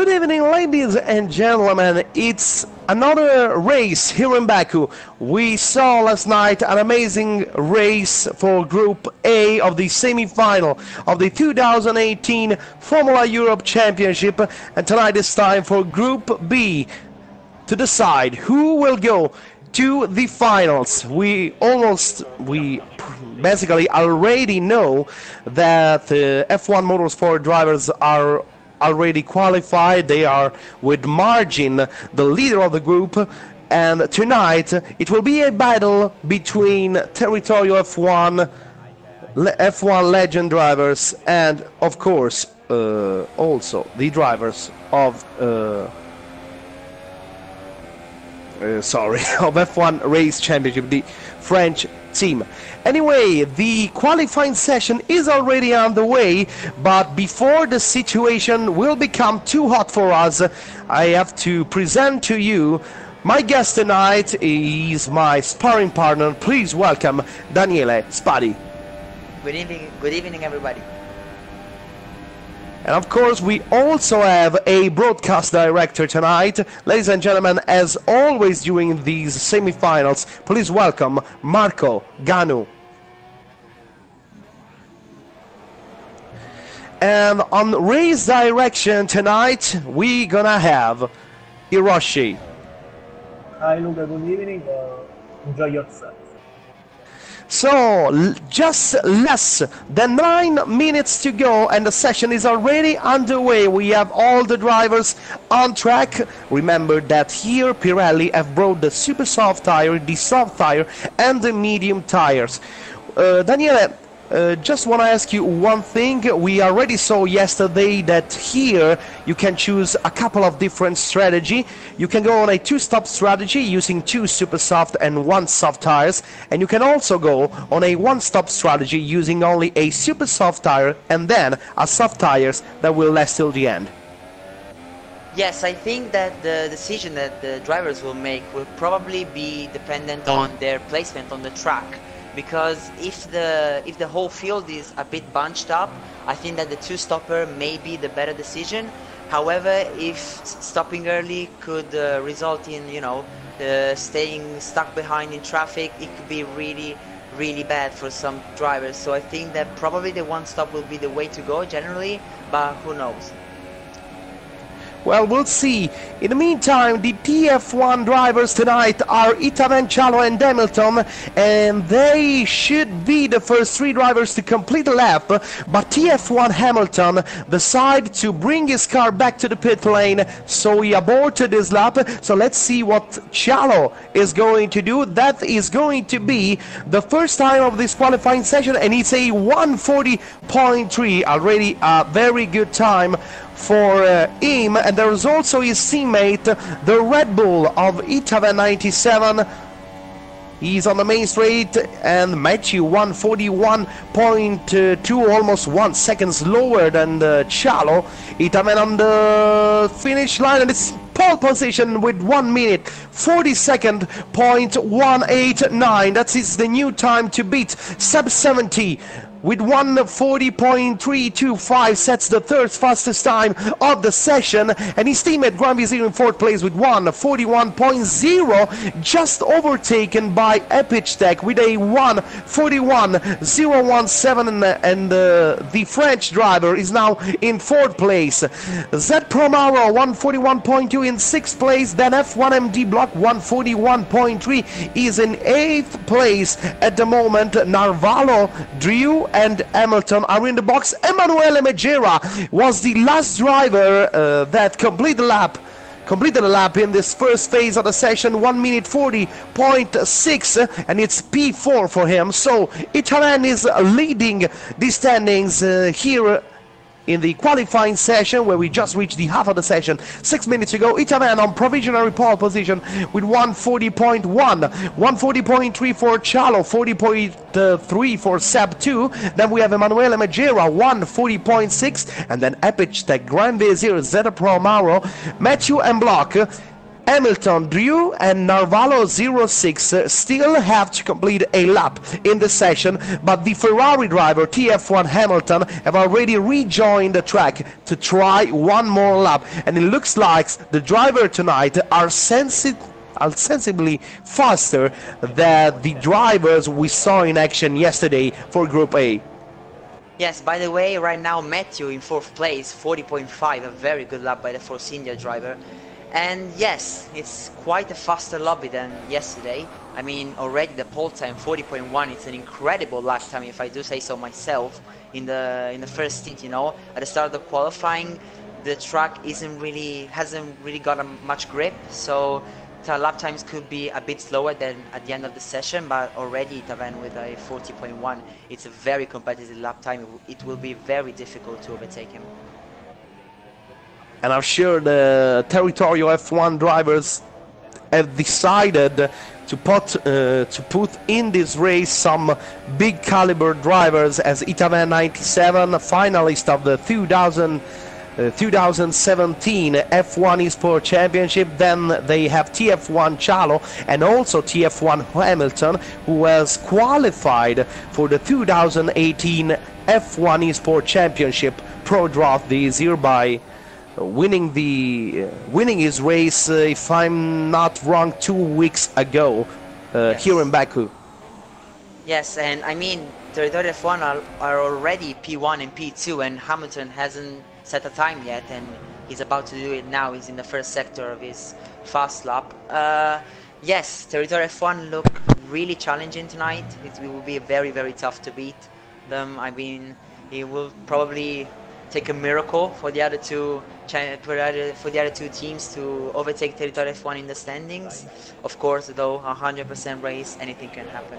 Good evening, ladies and gentlemen. It's another race here in Baku. We saw last night an amazing race for Group A of the semi-final of the 2018 Formula Europe Championship, and tonight it's time for Group B to decide who will go to the finals. We basically already know that F1 Motorsport drivers are already qualified. They are with margin the leader of the group, and tonight it will be a battle between territorial F1 legend drivers and of course also the drivers of of F1 Race Championship, the French team. Anyway, the qualifying session is already on the way, but before the situation will become too hot for us, I have to present to you my guest tonight. Is my sparring partner. Please welcome Daniele Spadi. Good evening everybody. And of course, we also have a broadcast director tonight. Ladies and gentlemen, as always during these semi-finals, please welcome Marco Ganu. And on race direction tonight, we're gonna have Hiroshi. Hi Luca, good evening. Enjoy yourself. So, just less than 9 minutes to go and the session is already underway. We have all the drivers on track. Remember that here Pirelli have brought the super soft tire, the soft tire and the medium tires. Daniele, just want to ask you one thing. We already saw yesterday that here you can choose a couple of different strategy. You can go on a two-stop strategy using 2 super soft and 1 soft tires, and you can also go on a one-stop strategy using only a super soft tire and then a soft tires that will last till the end. Yes, I think that the decision that the drivers will make will probably be dependent on their placement on the track. Because if the whole field is a bit bunched up, I think that the 2-stopper may be the better decision. However, if stopping early could result in, you know, staying stuck behind in traffic, it could be really bad for some drivers. So I think that probably the 1-stop will be the way to go generally, but who knows. Well, we'll see. In the meantime, the TF1 drivers tonight are Itaven, Chalo and Hamilton, and they should be the first 3 drivers to complete the lap, but TF1 Hamilton decided to bring his car back to the pit lane, so he aborted his lap. So let's see what Chalo is going to do. That is going to be the first time of this qualifying session, and it's a 1:40.3, already a very good time for him. And there is also his teammate, the Red Bull of Itaven 97. He's on the main straight, and Matthew 1:41.2, almost 1 second slower than Chalo. Itaven on the finish line, and it's pole position with 1 minute 40.189. That is the new time to beat sub 70. With 1:40.325, sets the third fastest time of the session, and his teammate Grand Vizier in 4th place with 1:41.0, just overtaken by Epictech with a 1:41.017, and the French driver is now in 4th place. Z Promaro 1:41.2 in 6th place, then F1MD Block 1:41.3 is in 8th place at the moment. Narvalo, Drew and Hamilton are in the box. Emanuele Megera was the last driver that completed the lap in this first phase of the session, 1:40.6, and it's P4 for him. So Italian is leading the standings here in the qualifying session, where we just reached the half of the session 6 minutes ago. Itaven on provisional pole position with 1:40.1, 1:40.3 for Chalo, 40.3 for Seb 2. Then we have Emanuele Megera, 1:40.6, and then Epictech, Grand Vizier, Zeta Pro Mauro, Matthew and Block Hamilton, Drew and Narvalo 06 still have to complete a lap in the session, but the Ferrari driver TF1 Hamilton have already rejoined the track to try one more lap, and it looks like the driver tonight are sensibly faster than the drivers we saw in action yesterday for Group A. Yes, by the way, right now Matthew in 4th place, 40.5, a very good lap by the Force India driver. And yes, it's quite a faster lobby than yesterday. I mean, already the pole time 40.1. It's an incredible lap time, if I do say so myself. In the first stint, you know, at the start of the qualifying, the track hasn't really got much grip, so the lap times could be a bit slower than at the end of the session. But already Taven with a 40.1, it's a very competitive lap time. It will be very difficult to overtake him. And I'm sure the territorial F1 drivers have decided to put in this race some big caliber drivers, as Itaven 97, finalist of the 2017 F1 Esport Championship. Then they have TF1 Chalo and also TF1 Hamilton, who was qualified for the 2018 F1 Esport Championship Pro Draft this year by winning his race, if I'm not wrong, 2 weeks ago yes. here in Baku. Yes, and I mean, Territorial F1 are already P1 and P2, and Hamilton hasn't set a time yet, and he's about to do it now. He's in the first sector of his fast lap. Yes, Territorial F1 look really challenging tonight. It will be very, very tough to beat them. I mean, he will probably take a miracle for the other two teams to overtake Territorial F1 in the standings. Of course, though, 100% race, anything can happen.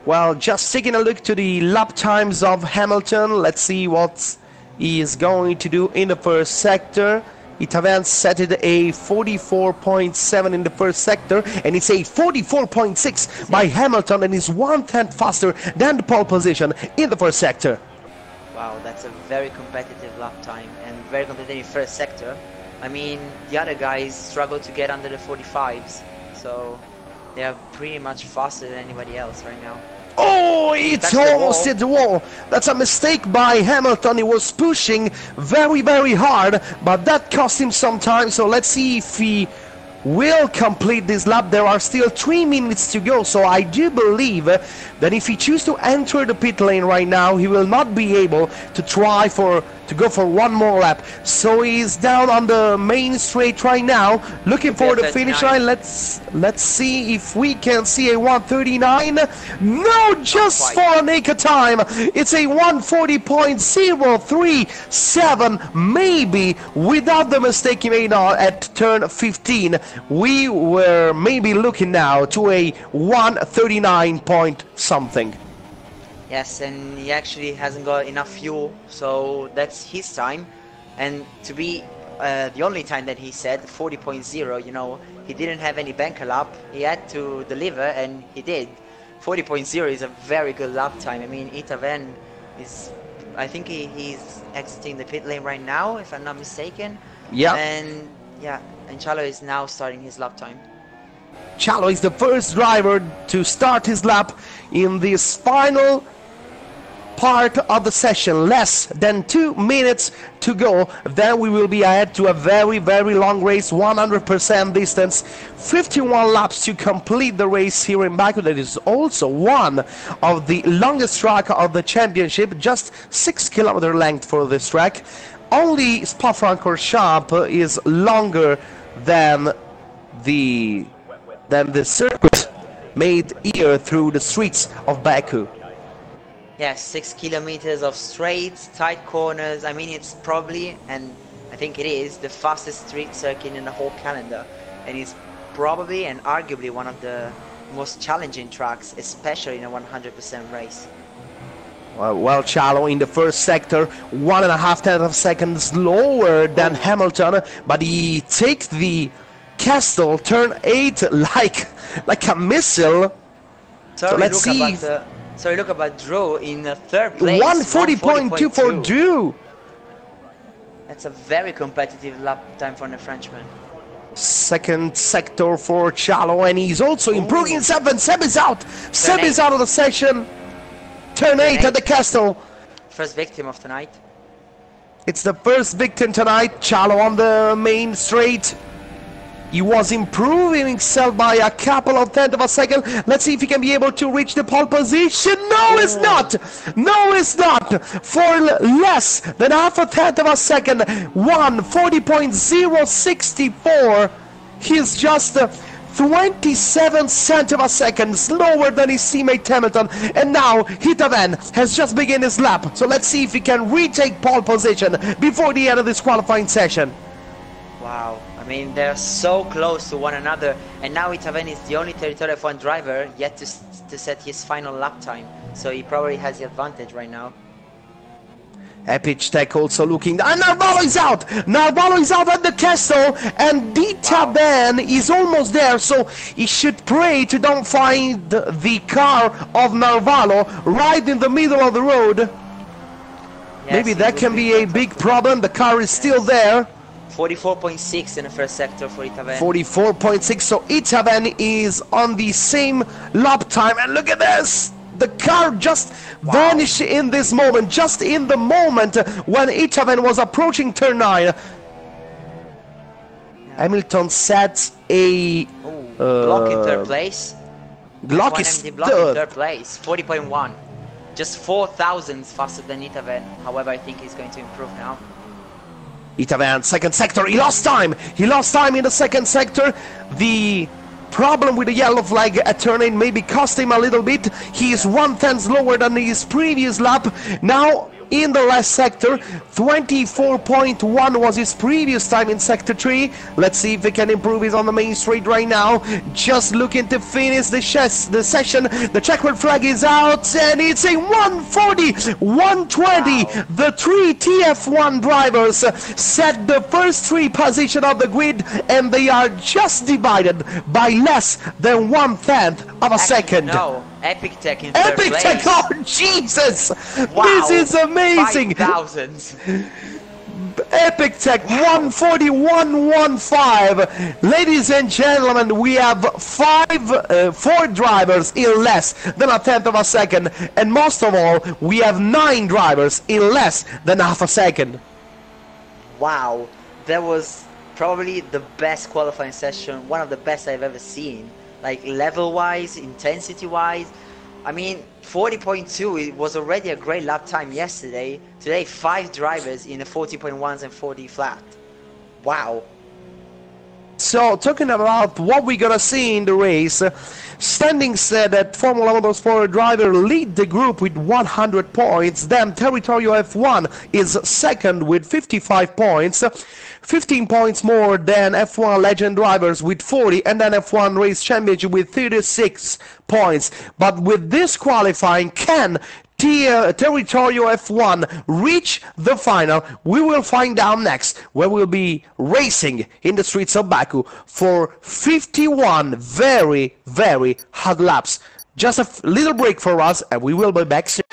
Well, just taking a look to the lap times of Hamilton. Let's see what he is going to do in the first sector. Itaven set it a 44.7 in the first sector, and it's a 44.6 by Hamilton, and is 1/10 faster than the pole position in the first sector. Wow, that's a very competitive lap time and very competitive first sector. I mean, the other guys struggle to get under the 45s, so they are pretty much faster than anybody else right now. Oh, it's almost hit the wall. That's a mistake by Hamilton. He was pushing very, very hard, but that cost him some time. So let's see if he will complete this lap. There are still 3 minutes to go, so I do believe that if he chooses to enter the pit lane right now, he will not be able to go for one more lap. So he's down on the main straight right now, looking for the finish line. Let's see if we can see a 1:39. No, just for a naked time. It's a 1:40.037, maybe, without the mistake he made at turn 15. We were maybe looking now to a 1:39 point something. Yes, and he actually hasn't got enough fuel, so that's his time. And to be the only time that he said, 40.0, you know, he didn't have any banker lap. He had to deliver, and he did. 40.0 is a very good lap time. I mean, Itaven is, I think he's exiting the pit lane right now, if I'm not mistaken. Yeah. And yeah, and Chalo is now starting his lap time. Chalo is the first driver to start his lap in this final part of the session. Less than 2 minutes to go, then we will be ahead to a very, very long race, 100% distance, 51 laps to complete the race here in Baku. That is also one of the longest track of the championship, just 6 kilometer length for this track. Only Spa-Francorchamps is longer than the circuit made here through the streets of Baku. Yes, 6 kilometers of straight, tight corners. I mean, it's probably, and I think it is, the fastest street circuit in the whole calendar. And it's probably and arguably one of the most challenging tracks, especially in a 100% race. Well, Chalo in the first sector, 1.5 seconds slower than Hamilton, but he takes the Castle turn 8 like a missile. So let's see. Sorry, look about Drew in third place. 1:40.2 for Drew. That's a very competitive lap time for the Frenchman. Second sector for Chalo, and he's also improving himself, and Seb is out. Seb is out of the session. Turn 8 at the castle. First victim of tonight. It's the first victim tonight. Chalo on the main straight. He was improving himself by a couple of tenths of a second. Let's see if he can be able to reach the pole position. No, it's not. No, it's not. For less than half a tenth of a second. 1:40.064. He's just 27 cents of a second slower than his teammate Hamilton. And now Hitaven has just begun his lap. So let's see if he can retake pole position before the end of this qualifying session. Wow, I mean they're so close to one another, and now Itaven is the only Territory F1 driver yet to set his final lap time, so he probably has the advantage right now. Epic Tech also looking, and Narvalo is out! Narvalo is out at the castle, and Itaven is almost there, so he should pray to don't find the car of Narvalo right in the middle of the road. Yes, maybe that can be a big problem. The car is still there. 44.6 in the first sector for Itaven. 44.6, so Itaven is on the same lap time, and look at this! The car just vanished in this moment, just in the moment when Itaven was approaching turn 9. Yeah. Hamilton sets a... block in third place. Glock is block in third place, 40.1. Just 4 thousandths faster than Itaven. However, I think he's going to improve now. Itaven, second sector, he lost time! He lost time in the second sector. The problem with the yellow flag at turn 8 maybe cost him a little bit. He is 1/10 lower than his previous lap. Now in the last sector, 24.1 was his previous time in sector 3. Let's see if he can improve. He's on the main straight right now, just looking to finish the session. The checkered flag is out, and it's a 140, 120. Wow. The 3 TF1 drivers set the first 3 position of the grid, and they are just divided by less than 1/10 of a second. No, Epic Tech in third place. Epic Tech, oh Jesus! Wow. This is amazing! 5,000. Epic Tech 141.15. Ladies and gentlemen, we have 4 drivers in less than a tenth of a second, and most of all, we have 9 drivers in less than half a second. Wow, that was probably the best qualifying session, one of the best I've ever seen. Like level-wise, intensity-wise. I mean, 40.2, it was already a great lap time yesterday. Today, 5 drivers in the 40.1s and 40 flat. Wow. So, talking about what we're gonna see in the race, standings said that Formula Motorsport driver lead the group with 100 points. Then Territorio F1 is second with 55 points. 15 points more than F1 Legend drivers with 40, and then F1 Race Championship with 36 points. But with this qualifying, can Territorio F1 reach the final? We will find out next, where we'll be racing in the streets of Baku for 51 very, very hot laps. Just a little break for us, and we will be back soon.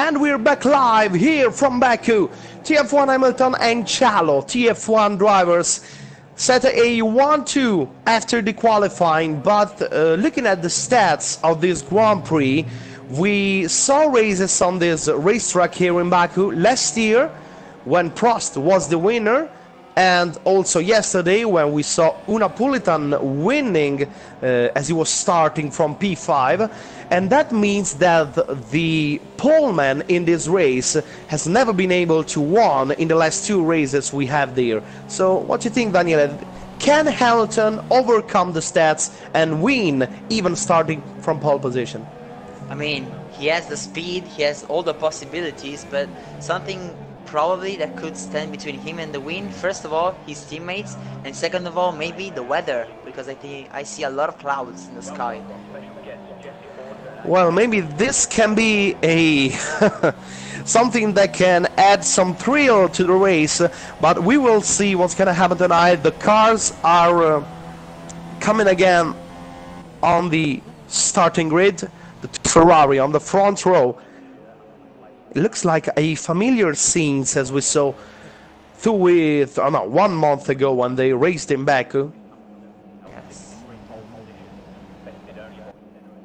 And we're back live here from Baku. TF1 Hamilton and Chalo, TF1 drivers, set a 1-2 after the qualifying, but looking at the stats of this Grand Prix, we saw races on this racetrack here in Baku last year when Prost was the winner, and also yesterday when we saw Unapulitan winning as he was starting from P5, and that means that the poleman in this race has never been able to win in the last two races we have there. So what do you think, Daniele? Can Hamilton overcome the stats and win even starting from pole position? I mean, he has the speed, he has all the possibilities, but something probably that could stand between him and the win, first of all, his teammates, and second of all, maybe the weather, because I see a lot of clouds in the sky. Well, maybe this can be a something that can add some thrill to the race, but we will see what's going to happen tonight. The cars are coming again on the starting grid. The Ferrari on the front row. It looks like a familiar scene as we saw with 1 month ago when they raced in Baku.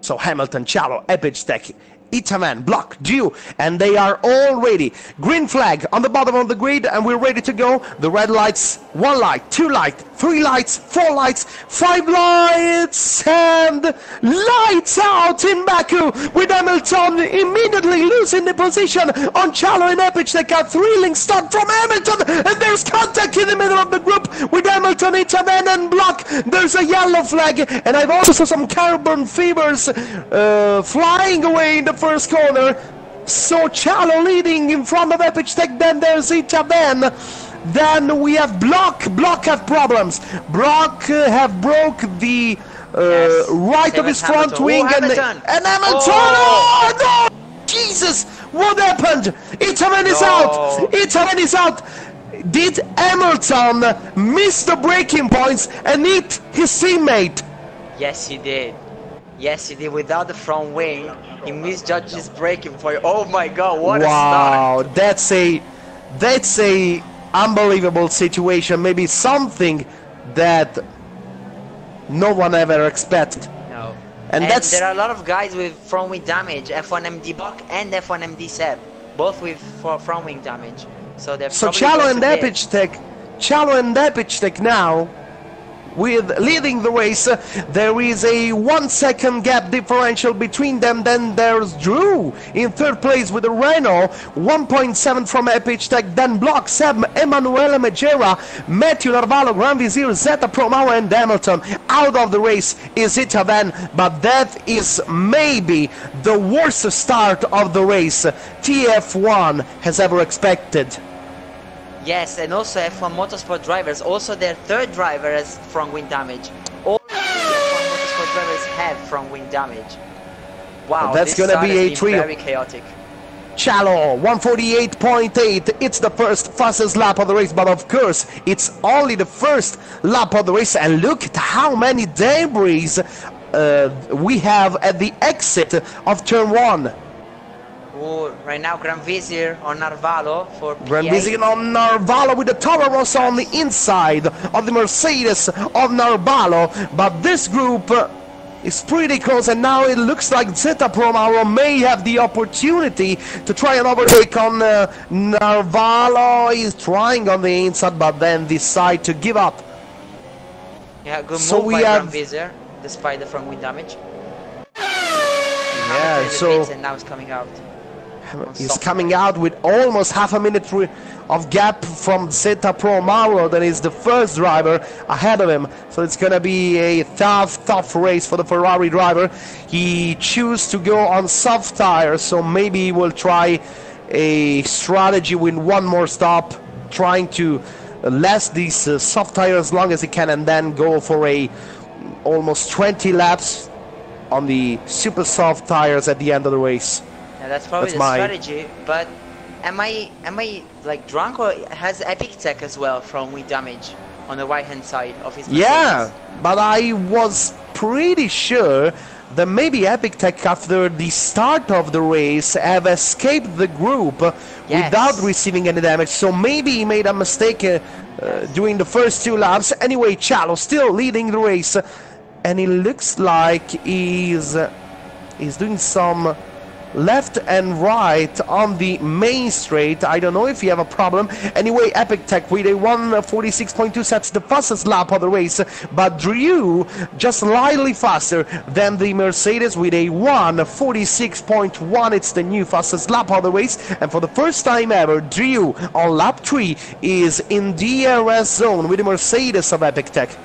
So Hamilton, Chalo, Epictech, Itaman, Block, Dew, and they are all ready. Green flag on the bottom of the grid, and we're ready to go. The red lights, 1 light, 2 light, 3 lights, 4 lights, 5 lights, and lights out in Baku, with Hamilton immediately losing the position on Chalo and Epictech. A thrilling start from Hamilton, and there's contact in the middle of the group with Hamilton, Itaman, and Block. There's a yellow flag, and I've also saw some carbon fibers flying away in the first corner. So Chalo leading in front of Epictech, then there's Itaman. Then we have Block. Block have problems. Block have broke the right of his front wing, and Hamilton. Oh no! Jesus! What happened? Itaman is out. Itaman is out. Did Hamilton miss the braking points and hit his teammate? Yes, he did. Yes, he did. Without the front wing, he misjudged his braking point. Oh my God! What a start! Wow, that's a unbelievable situation. Maybe something that no one ever expected. No. And there are a lot of guys with front wing damage. F1MD Block and F1MD Seb, both with front wing damage. So they're Chalo and Epictech now with leading the race. There is a 1 second gap differential between them. Then there's Drew in third place with a Renault, 1.7 from Epictech. Then Block, Seb, Emanuele Megera, Matthew Narvalo, Grand Vizier, Zeta Promao, and Hamilton. Out of the race is Itavan, but that is maybe the worst start of the race TF1 has ever expected. Yes, and also F1 Motorsport drivers, also their third driver has front wing damage. All the F1 Motorsport drivers have front wing damage. Wow, that's going to be a trio. Very chaotic. Chalo, 148.8. It's the first fastest lap of the race, but of course, it's only the first lap of the race. And look at how many debris we have at the exit of turn 1. Oh, right now Grand Vizier on Narvalo for P8. Grand Vizier on Narvalo with the Toro Rosso on the inside of the Mercedes of Narvalo. But this group is pretty close, and now it looks like Zeta Promaro may have the opportunity to try and overtake on Narvalo. He's trying on the inside, but then decide to give up. Yeah, good move by Grand Vizier, despite the front wing damage. Yeah, so and now it's coming out. He's coming out with almost half a minute of gap from Zeta Pro Mauro. That is the first driver ahead of him. So it's going to be a tough race for the Ferrari driver. He chose to go on soft tires, so maybe he will try a strategy with one more stop, trying to last these soft tires as long as he can, and then go for a almost 20 laps on the super soft tires at the end of the race. Yeah, that's probably the strategy, but am I like drunk, or has Epictech as well from wing damage on the right hand side of his Mercedes? Yeah, but I was pretty sure then maybe Epic Tech, after the start of the race, have escaped the group without receiving any damage. So maybe he made a mistake during the first 2 laps. Anyway, Chalo still leading the race, and it looks like he's doing some left and right on the main straight. I don't know if you have a problem. Anyway, Epic Tech with a 1:46.2 sets the fastest lap of the race, but Drew just slightly faster than the Mercedes with a 1:46.1. It's the new fastest lap of the race, and for the first time ever, Drew on lap 3 is in DRS zone with the Mercedes of Epic Tech.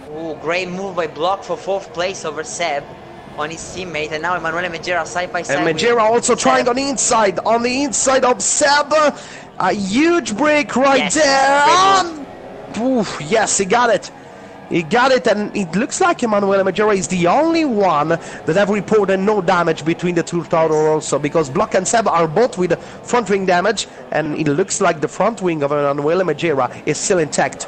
Oh, great move by Block for 4th place over Seb on his teammate, and now Emanuele Megera side by side. And Megera also trying on the inside of Seb. A huge break right there. Oof, yes, he got it. He got it, and it looks like Emanuele Megera is the only one that have reported no damage between the two Toro also, because Block and Seb are both with front wing damage, and it looks like the front wing of Emanuele Megera is still intact.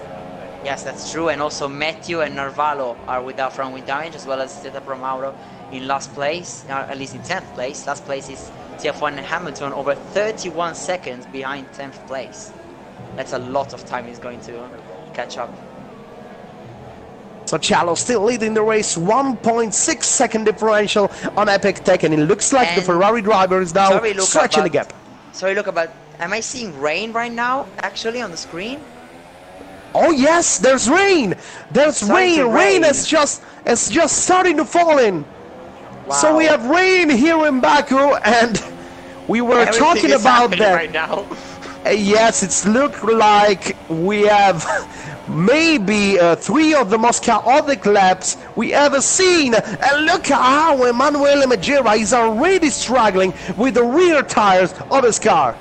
Yes, that's true, and also Matthew and Narvalo are without front wing damage, as well as Teta Promauro in last place, at least in 10th place. Last place is TF1 and Hamilton, over 31 seconds behind 10th place. That's a lot of time he's going to catch up. So Chalo still leading the race, 1.6 second differential on Epic Tech, and it looks like the Ferrari driver is now stretching the gap. Sorry, look about. Am I seeing rain right now, actually, on the screen? Oh yes, there's rain. There's rain. Rain is just starting to fall in. Wow. So we have rain here in Baku, and we were talking about that right now. Yes, it's looked like we have maybe 3 of the most chaotic laps we ever seen. And look how Emanuele Megera is already struggling with the rear tires of his car.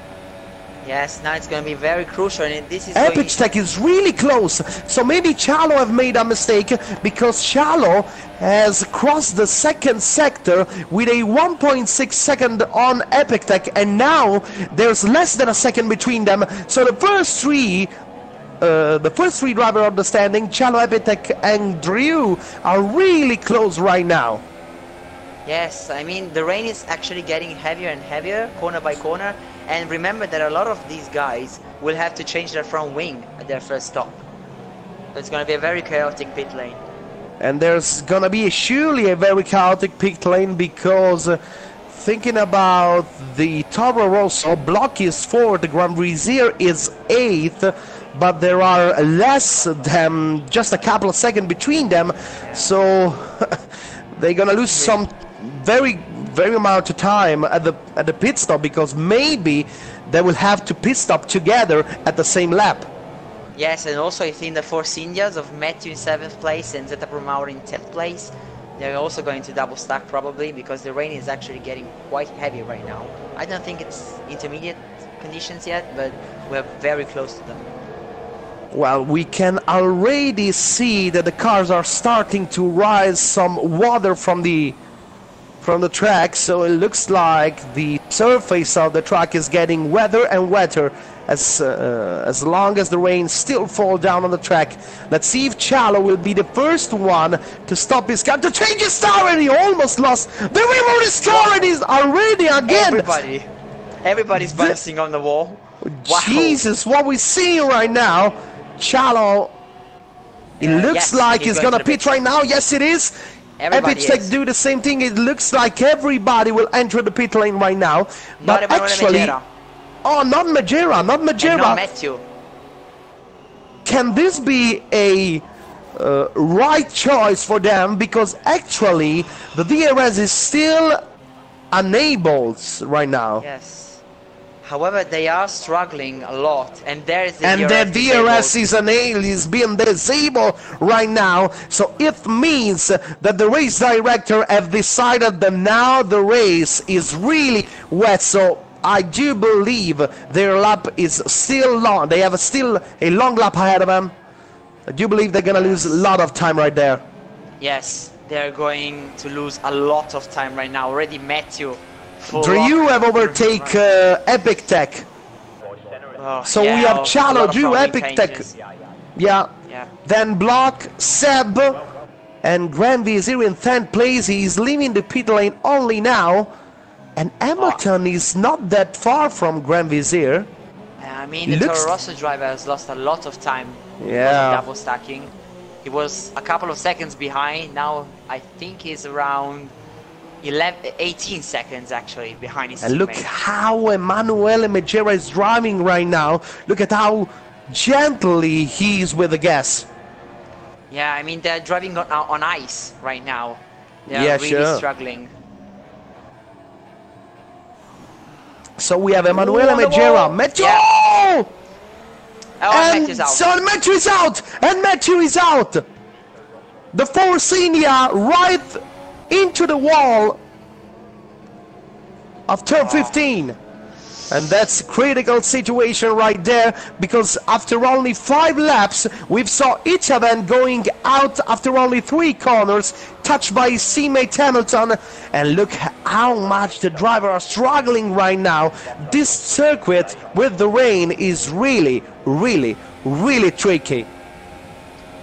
Yes, now it's going to be very crucial, and this is Epic Tech is really close, so maybe Chalo have made a mistake, because Chalo has crossed the second sector with a 1.6 second on Epic Tech, and now there's less than a second between them. So the first three drivers of the standing, Chalo, Epic Tech, and Drew, are really close right now. Yes, I mean, the rain is actually getting heavier and heavier, corner by corner. And remember that a lot of these guys will have to change their front wing at their first stop. So it's going to be a very chaotic pit lane. And there's going to be surely a very chaotic pit lane, because thinking about the Toro Rosso, Block is 4th, the Grand Vizier is 8th, but there are less than just a couple of seconds between them. So they're going to lose some very amount of time at the pit stop, because maybe they will have to pit stop together at the same lap. Yes, and also I think the Force Indias of Matthew in 7th place and Zeta Promauro in 10th place, they're also going to double stack probably, because the rain is actually getting quite heavy right now. I don't think it's intermediate conditions yet, but we're very close to them. Well, we can already see that the cars are starting to rise some water from the track, so it looks like the surface of the track is getting wetter and wetter as long as the rain still falls down on the track. Let's see if Chalo will be the first one to stop his car, to change his tire, and he almost lost the rim of his car, and he's already again. Everybody's bouncing on the wall. Wow. Jesus, what we're seeing right now, Chalo, it looks like he's gonna pit right now. Yes, it is. Epic Tech do the same thing. It looks like everybody will enter the pit lane right now. But actually, oh, not Megera, not Megera. And not Matthew. Can this be a right choice for them? Because actually, the DRS is still enabled right now. Yes. However, they are struggling a lot, and there is the DRS is being disabled right now. So it means that the race director have decided that now the race is really wet. So I do believe their lap is still long. They have still a long lap ahead of them. I do believe they're gonna lose a lot of time right there. Yes, they're going to lose a lot of time right now. Already Matthew. Drew have overtaken Epic Tech. So we have Chalo, Drew, Epic Tech. Yeah. Then Block, Seb, And Grand Vizier in 10th place. He's leaving the pit lane only now. And Hamilton is not that far from Grand Vizier. I mean, the Toro Rosso driver has lost a lot of time. Yeah. Double stacking. He was a couple of seconds behind. Now I think he's around 18 seconds actually behind his teammate. And look how Emanuele Megera is driving right now. Look at how gently he is with the gas. Yeah, I mean, they're driving on ice right now. Yeah, really sure. struggling. So we have Emanuele Megera. Yeah. Oh, and Matthew's out. so Matthew is out. And Matthew is out. The Force India right into the wall of turn 15. And that's a critical situation right there, because after only 5 laps, we saw each event going out after only 3 corners, touched by his teammate Hamilton. And look how much the drivers are struggling right now. This circuit with the rain is really, really, really tricky.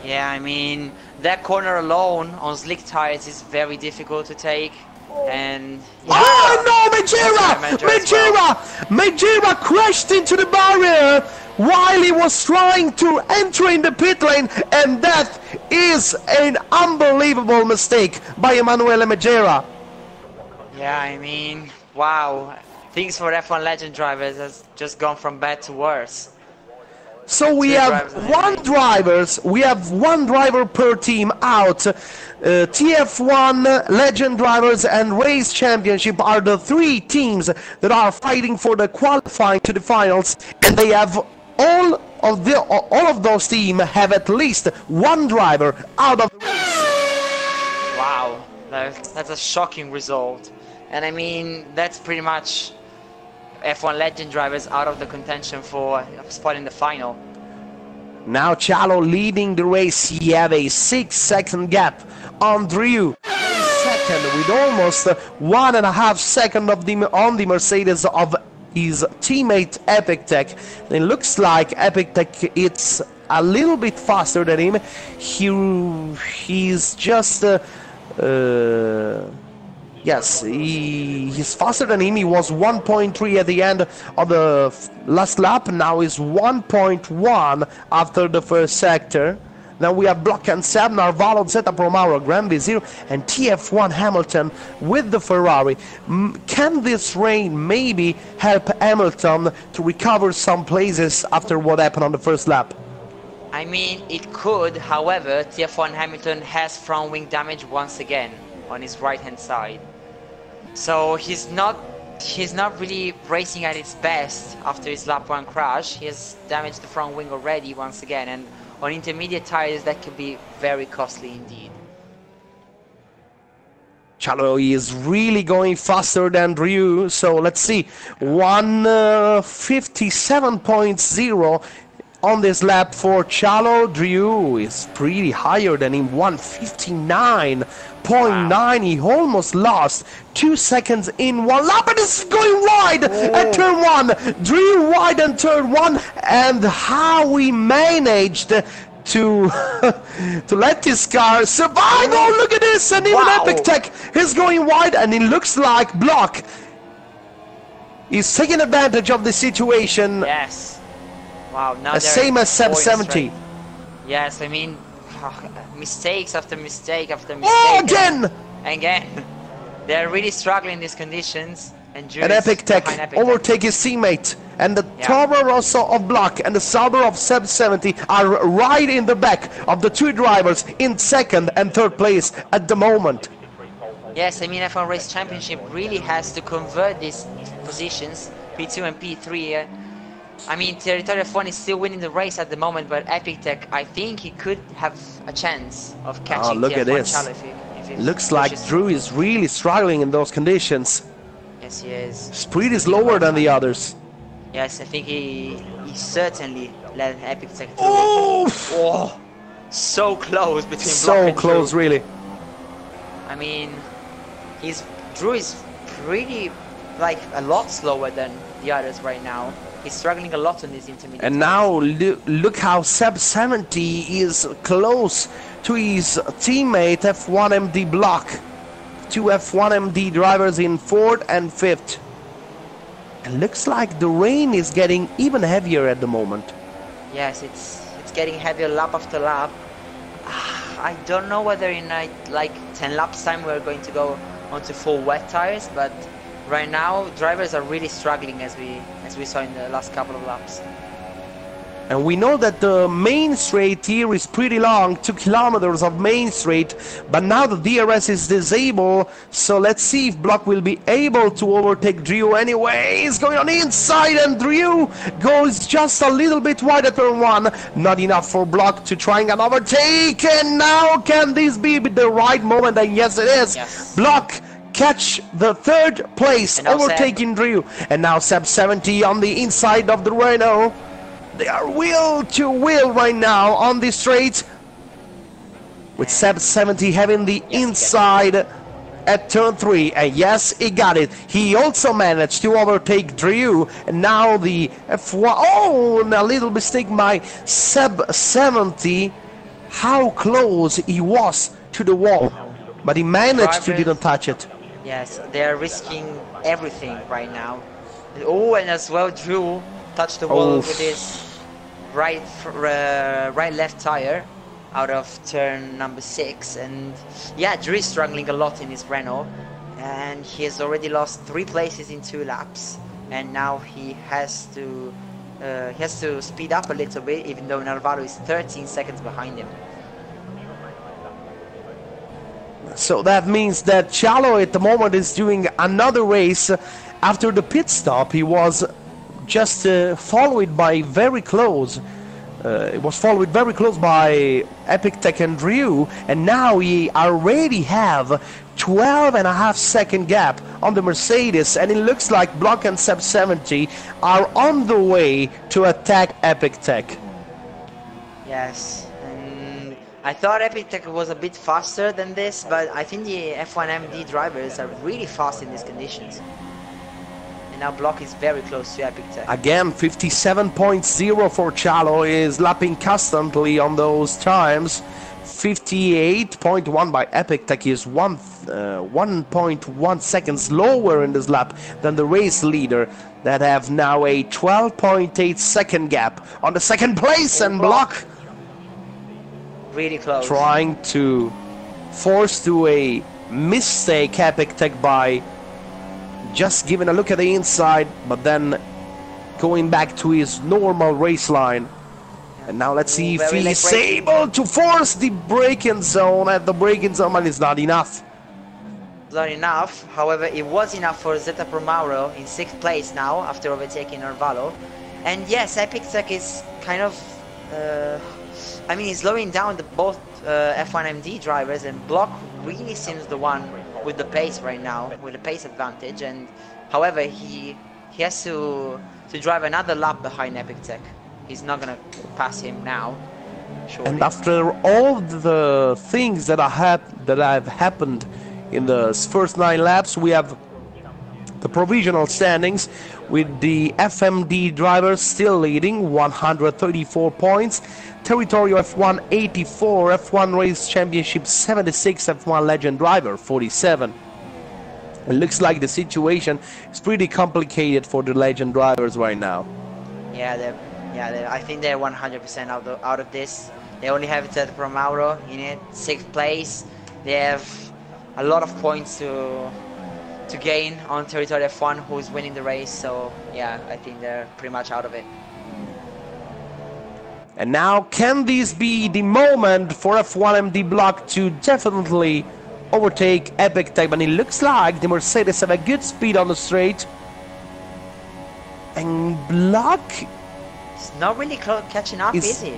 Yeah, I mean, that corner alone on slick tires is very difficult to take. And oh no, Megera crashed into the barrier while he was trying to enter in the pit lane, and that is an unbelievable mistake by Emanuele Megera. Yeah, I mean, wow, things for F1 Legend drivers has just gone from bad to worse. So we have one driver per team out. TF1 Legend Drivers and Race Championship are the 3 teams that are fighting for the qualifying to the finals, and they have all of those teams have at least 1 driver out of the race. Wow, that's a shocking result. And I mean, that's pretty much F1 Legend drivers out of the contention for a spot in the final. Now Cialo leading the race. He have a 6-second gap on Drew. Second with almost 1.5 seconds on the Mercedes of his teammate Epic Tech. It looks like Epic Tech it's a little bit faster than him. He's just yes, he's faster than him. He was 1.3 at the end of the last lap. Now is 1.1 after the first sector. Now we have Block and Seb, Narvalo, Zeta Promaro, Grand Vizier, and TF1 Hamilton with the Ferrari. Can this rain maybe help Hamilton to recover some places after what happened on the first lap? I mean, it could. However, TF1 Hamilton has front wing damage once again on his right hand side. So he's not really racing at its best after his lap 1 crash. He has damaged the front wing already once again, and on intermediate tires that could be very costly indeed. Cialo is really going faster than Drew, so let's see, 1:57.0 on this lap for Cialo. Drew is pretty higher than him, 1:59.9. Wow. He almost lost 2 seconds in 1 lap, and this is going wide at turn 1. Drew wide in turn 1, and how we managed to let this car survive. Oh, look at this, and even Epic Tech is going wide, and it looks like Block is taking advantage of the situation. Yes. Wow, now same as Seb 70. Yes, I mean, mistakes after mistake after mistake. Oh, again! Again. They're really struggling in these conditions. And Epic Tech overtake his teammate. And the Toro Rosso of Block and the Sauber of Seb 70 are right in the back of the 2 drivers in 2nd and 3rd place at the moment. Yes, I mean, F1 Race Championship really has to convert these positions, P2 and P3. I mean, Territory F1 is still winning the race at the moment, but Epic Tech, I think he could have a chance of catching look at this. Looks like Drew is really struggling in those conditions. Yes, he is. Speed is lower than the others. Yes, I think he certainly led Epic Tech through. Oh! So close between so Block and close, Drew. really. I mean, Drew is pretty, like, a lot slower than the others right now. He's struggling a lot on these intermediate. And now look how Seb 70 is close to his teammate F1MD Block. Two F1MD drivers in 4th and 5th. It looks like the rain is getting even heavier at the moment. Yes, it's getting heavier lap after lap. I don't know whether in like 10 laps time we're going to go onto full wet tires, but right now drivers are really struggling as we saw in the last couple of laps. And we know that the main straight here is pretty long, 2 kilometers of main straight, but now the DRS is disabled, so let's see if Block will be able to overtake Drew anyway. He's going on the inside and Drew goes just a little bit wide at turn 1, not enough for Block to try and overtake, and now can this be the right moment? And yes it is. Yes. Block catch the 3rd place, overtaking Drew, and now Seb 70 on the inside of the Renault. They are wheel to wheel right now on the straight, with Seb 70 having the inside at turn 3, and yes, he got it. He also managed to overtake Drew, and now the F1. Oh, and a little mistake by Seb 70. How close he was to the wall, but he managed to didn't touch it. Yes, they are risking everything right now. Oh, and as well, Drew touched the wall with his right left tire out of turn number 6, and yeah, Drew is struggling a lot in his Renault, and he has already lost 3 places in 2 laps, and now he has to speed up a little bit, even though Narvalo is 13 seconds behind him. So that means that Chalo at the moment is doing another race. After the pit stop, he was just followed by very close. It was followed very close by Epic Tech and Drew, and now we already have 12.5 second gap on the Mercedes, and it looks like Block and Seb 70 are on the way to attack Epic Tech. Yes, and I thought Epic Tech was a bit faster than this, but I think the F1MD drivers are really fast in these conditions. And now Block is very close to Epic Tech. Again, 57.0 for Chalo is lapping constantly on those times. 58.1 by Epic Tech is 1.1 seconds lower in this lap than the race leader, that have now a 12.8 second gap on the 2nd place, and Block really close, trying to force to a mistake Epic Tech by just giving a look at the inside, but then going back to his normal race line. And now let's see if he's able to force the braking zone at the braking zone, but it's not enough. Not enough. However, it was enough for Zeta Pro Mauro in 6th place now after overtaking Narvalo. And yes, Epic Tech is kind of I mean, he's slowing down both F1MD drivers, and Block really seems the one with the pace right now, with the pace advantage. And however, he has to drive another lap behind Epic Tech. He's not gonna pass him now, surely. And after all the things that have happened in the first 9 laps, we have the provisional standings with the FMD drivers still leading 134 points, Territorial F1 84, F1 Race Championship 76, F1 Legend driver 47. It looks like the situation is pretty complicated for the Legend drivers right now. Yeah, I think they're 100% out of this. They only have Zeta Pro Mauro in it, 6th place. They have a lot of points to gain on Territorial F1, who's winning the race. So yeah, I think they're pretty much out of it. And now, can this be the moment for F1MD Block to definitely overtake Epic Tech? But it looks like the Mercedes have a good speed on the straight. And Block... It's not really catching up, is he?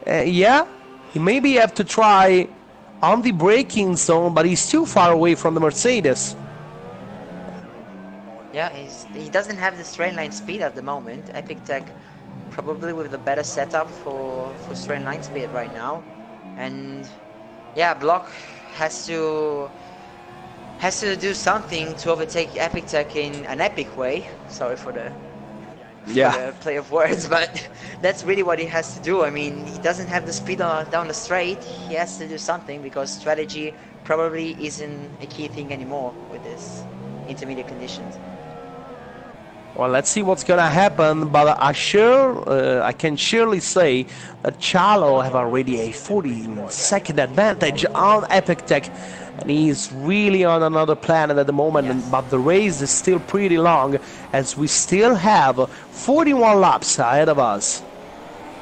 Yeah, he maybe have to try on the braking zone, but he's too far away from the Mercedes. Yeah, he doesn't have the straight line speed at the moment. Epic Tech probably with a better setup for straight line speed right now. And yeah, Block has to do something to overtake Epic Tech in an epic way. Sorry for the Yeah. for the play of words, but that's really what he has to do. I mean, he doesn't have the speed down the straight. He has to do something because strategy probably isn't a key thing anymore with this intermediate conditions. Well, let's see what's gonna happen, but I can surely say that Chalo have already a 14-second advantage on Epictech, and he's really on another planet at the moment. Yes. But the race is still pretty long, as we still have 41 laps ahead of us.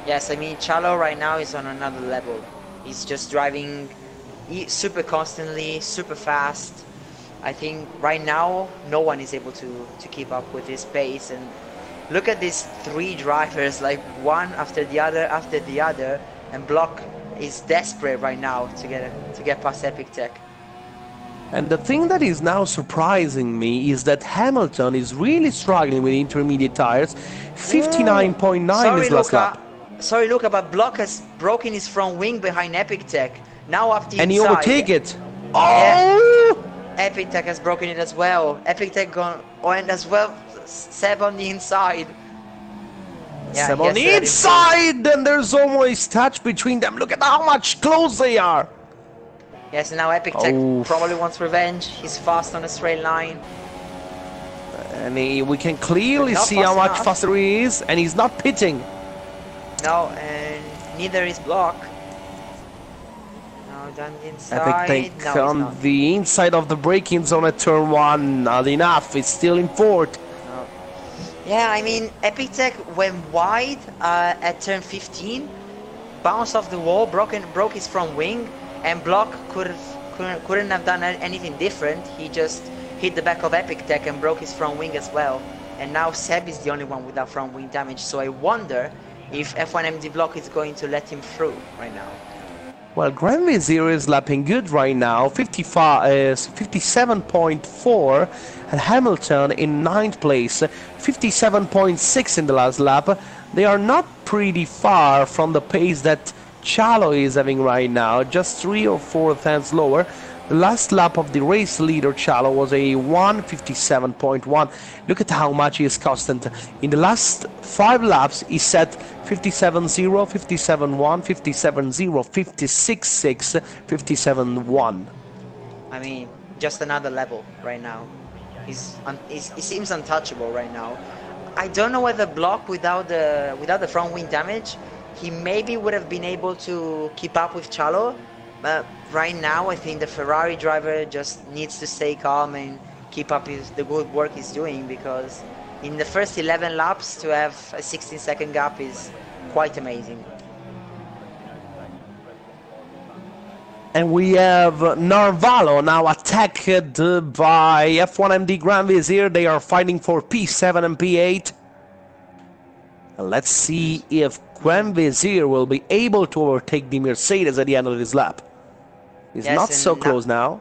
Yes, I mean, Chalo right now is on another level. He's just driving super constantly, super fast. I think right now no one is able to keep up with his pace, and look at these three drivers, like one after the other, and Block is desperate right now to get past Epictech. And the thing that is now surprising me is that Hamilton is really struggling with intermediate tires. 59.9 is last lap. Sorry, Luca, but Block has broken his front wing behind Epictech. Now up the And he inside. overtake it. Yeah. Oh! Epictech has broken it as well. Epictech gone, and as well Seb on the inside. Yeah, Seb on the inside, and there's almost touch between them. Look at how much close they are. Yes, and now Epictech probably wants revenge. He's fast on a straight line. And we can clearly see how much faster he is, and he's not pitting. No, and neither is Block. Down the inside. Epictech on the inside of the braking zone at turn 1. Not enough. It's still in fourth. No. Yeah, I mean, Epictech went wide at turn 15, bounced off the wall, broke his front wing, and Block couldn't have done anything different. He just hit the back of Epictech and broke his front wing as well. And now Seb is the only one without front wing damage. So I wonder if F1MD Block is going to let him through right now. Well, Grand Vizier is lapping good right now, 57.4, and Hamilton in 9th place, 57.6 in the last lap. They are not pretty far from the pace that Chalo is having right now, just 3 or 4 tenths lower. The last lap of the race leader Chalo was a 1:57.1. Look at how much he is constant. In the last 5 laps, he set 57.0, 57.1, 57.0, 56.6, 57.1. I mean, just another level right now. He seems untouchable right now. I don't know whether Block without the front wing damage, he maybe would have been able to keep up with Chalo. But right now, I think the Ferrari driver just needs to stay calm and keep up the good work he's doing, because in the first 11 laps to have a 16-second gap is quite amazing. And we have Narvalo now attacked by F1MD Grand Vizier. They are fighting for P7 and P8. And let's see if Grand Vizier will be able to overtake the Mercedes at the end of this lap. He's not so close now.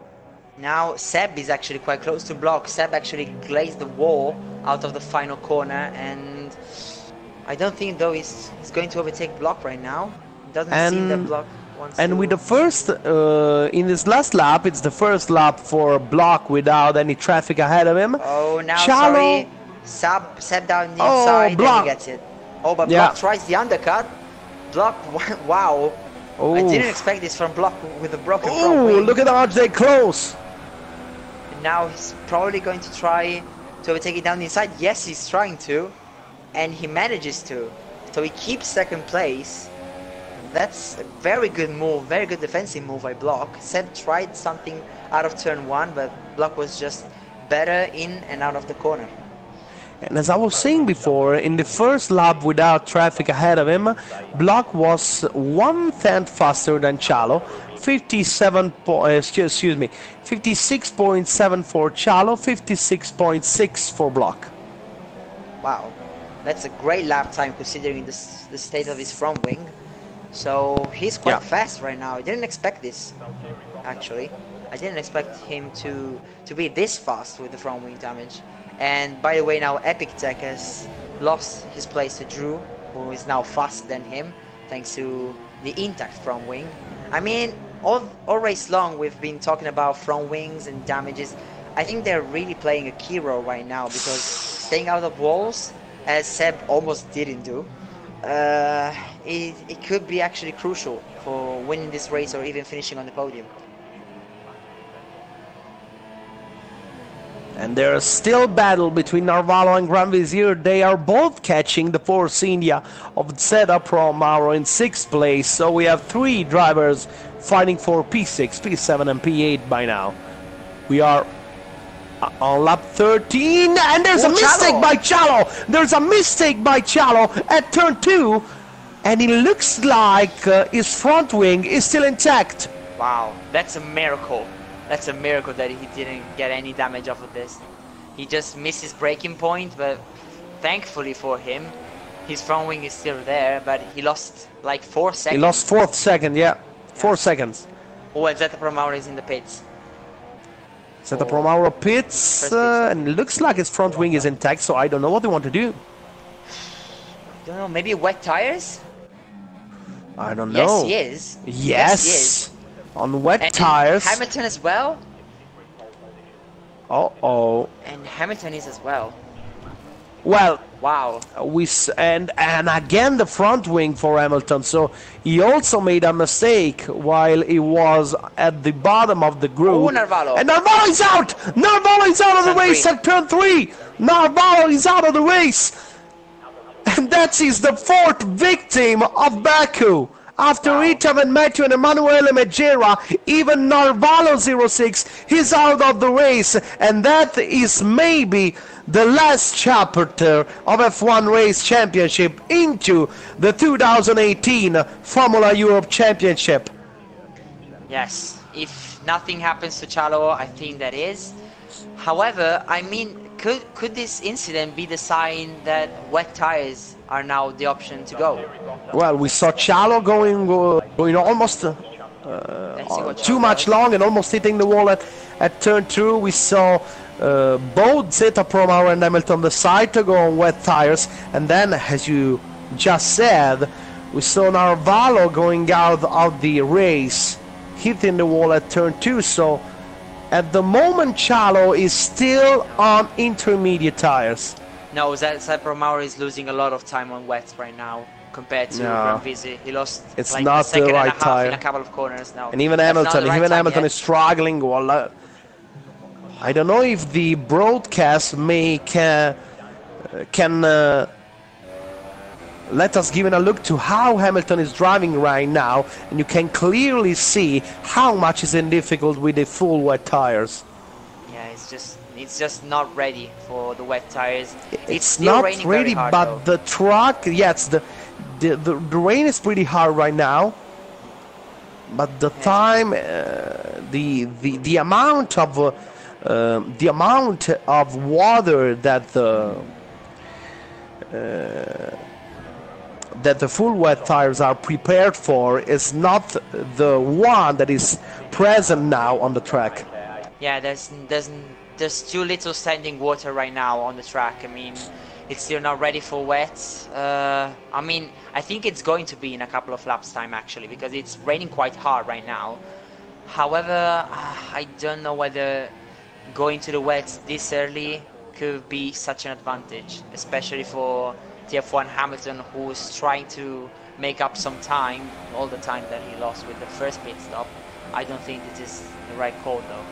Now Seb is actually quite close to Block. Seb actually glazed the wall out of the final corner, and I don't think though he's going to overtake Block right now. It doesn't seem that Block wants to. And with the first, in this last lap, it's the first lap for Block without any traffic ahead of him. Oh, now Chalo, sorry. Seb down the inside, Block. and he gets it. Oh, but Block tries the undercut. Block, wow. Oh. I didn't expect this from Block with a broken front wing. Look at how much they close. And now he's probably going to try to overtake it down the inside. Yes, he's trying to, and he manages to. So he keeps second place. That's a very good move, very good defensive move by Block. Seb tried something out of turn 1, but Block was just better in and out of the corner. And as I was saying before, in the first lap without traffic ahead of him, Block was 1 tenth faster than Chalo, 56.7 for Chalo, 56.6 for Block. Wow, that's a great lap time considering the state of his front wing. So he's quite fast right now. I didn't expect this, actually. I didn't expect him to be this fast with the front wing damage. And by the way, now Epictech has lost his place to Drew, who is now faster than him, thanks to the intact front wing. I mean, all race long we've been talking about front wings and damages. I think they're really playing a key role right now, because staying out of walls as Seb almost didn't do, it could be actually crucial for winning this race or even finishing on the podium. And there's still battle between Narvalo and Grand Vizier. They are both catching the Force India of Zeta Pro Mauro in 6th place. So we have 3 drivers fighting for P6, P7 and P8 by now. We are on lap 13 and there's a mistake by Chalo. There's a mistake by Chalo at turn 2 and it looks like his front wing is still intact. Wow, that's a miracle. That's a miracle that he didn't get any damage off of this. He just missed his braking point, but thankfully for him, his front wing is still there, but he lost like 4 seconds. He lost 4th second, yeah. 4 seconds. Oh, and Zeta Pro Mauro is in the pits. Zeta Pro Mauro pits, and it looks like his front wing is intact, so I don't know what they want to do. I don't know, maybe wet tires? I don't know. Yes, he is. Yes, he is. On wet And tires. Hamilton as well. Uh-oh. And Hamilton is as well. Well, wow. And again the front wing for Hamilton. So he also made a mistake while he was at the bottom of the group. Oh, Narvalo. And Narvalo is out. Narvalo is out of the race at turn 3. Narvalo is out of the race. And that is the 4th victim of Baku. After Itav and Matthew and Emanuele Megera, even Narvalo 06 is out of the race, and that is maybe the last chapter of F1 Race Championship into the 2018 Formula Europe Championship. Yes, if nothing happens to Chalo, I think that is. However, I mean, could this incident be the sign that wet tires are now the option to go? Well, we saw Chalo going almost too much long and almost hitting the wall at turn 2. We saw both Zeta Pro Mauro and Hamilton decide to go on wet tires, and then, as you just said, we saw Narvalo going out of the race, hitting the wall at turn 2. So at the moment, Chalo is still on intermediate tires. No, Zeta Pro Mauro is losing a lot of time on wets right now compared to Grand Vizier. He lost like not a second the right and a half tire in a couple of corners now. And even That's Hamilton, is struggling. Well, I don't know if the broadcast can let us give a look to how Hamilton is driving right now, and you can clearly see how much is in difficult with the full wet tires. Yeah, it's just not ready for the wet tires. It's still not raining ready, very hard, but though. the truck, yes, the rain is pretty hard right now. But the time, the amount of water that the full wet tires are prepared for is not the one that is present now on the track. Yeah, there's too little standing water right now on the track. I mean, it's still not ready for wet. I mean, I think it's going to be in a couple of laps time actually, because it's raining quite hard right now. However, I don't know whether going to the wets this early could be such an advantage, especially for TF1 Hamilton, who's trying to make up some time, all the time that he lost with the first pit stop. I don't think this is the right call though.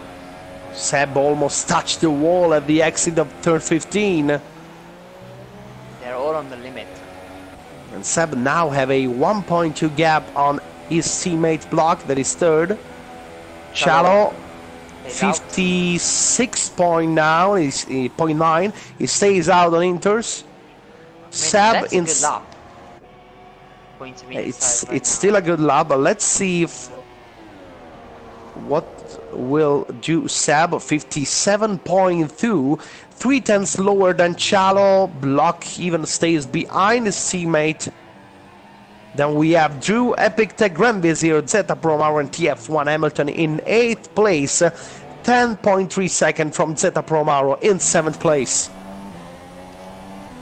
Seb almost touched the wall at the exit of turn 15. They're all on the limit. And Seb now have a 1.2 gap on his teammate Block, that is third. Chalo 56.9, he stays out on Inters. Seb in good lap. Going to be it's still a good lap, but let's see if what will do Seb. 57.2, 3/10 lower than Chalo. Block even stays behind his teammate. Then we have Drew, Epic Tech, Grand Vizier, Zeta Pro Mauro and TF1 Hamilton in 8th place. 10.3 seconds from Zeta Pro Mauro in 7th place.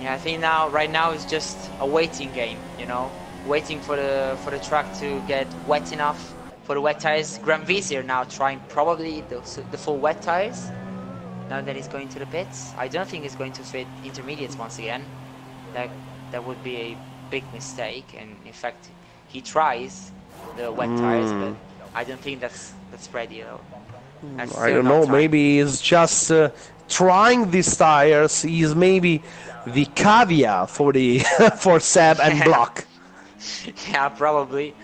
Yeah, I think right now it's just a waiting game, you know, waiting for the track to get wet enough for the wet tires. Grand Vizier now trying probably the full wet tires. Now that he's going to the pits, I don't think he's going to fit intermediates once again. that would be a big mistake. And in fact, he tries the wet tires, but I don't think that's ready though. I don't know. Maybe he's just trying these tires. He's maybe the caveat for the for Seb and Block. Yeah, probably.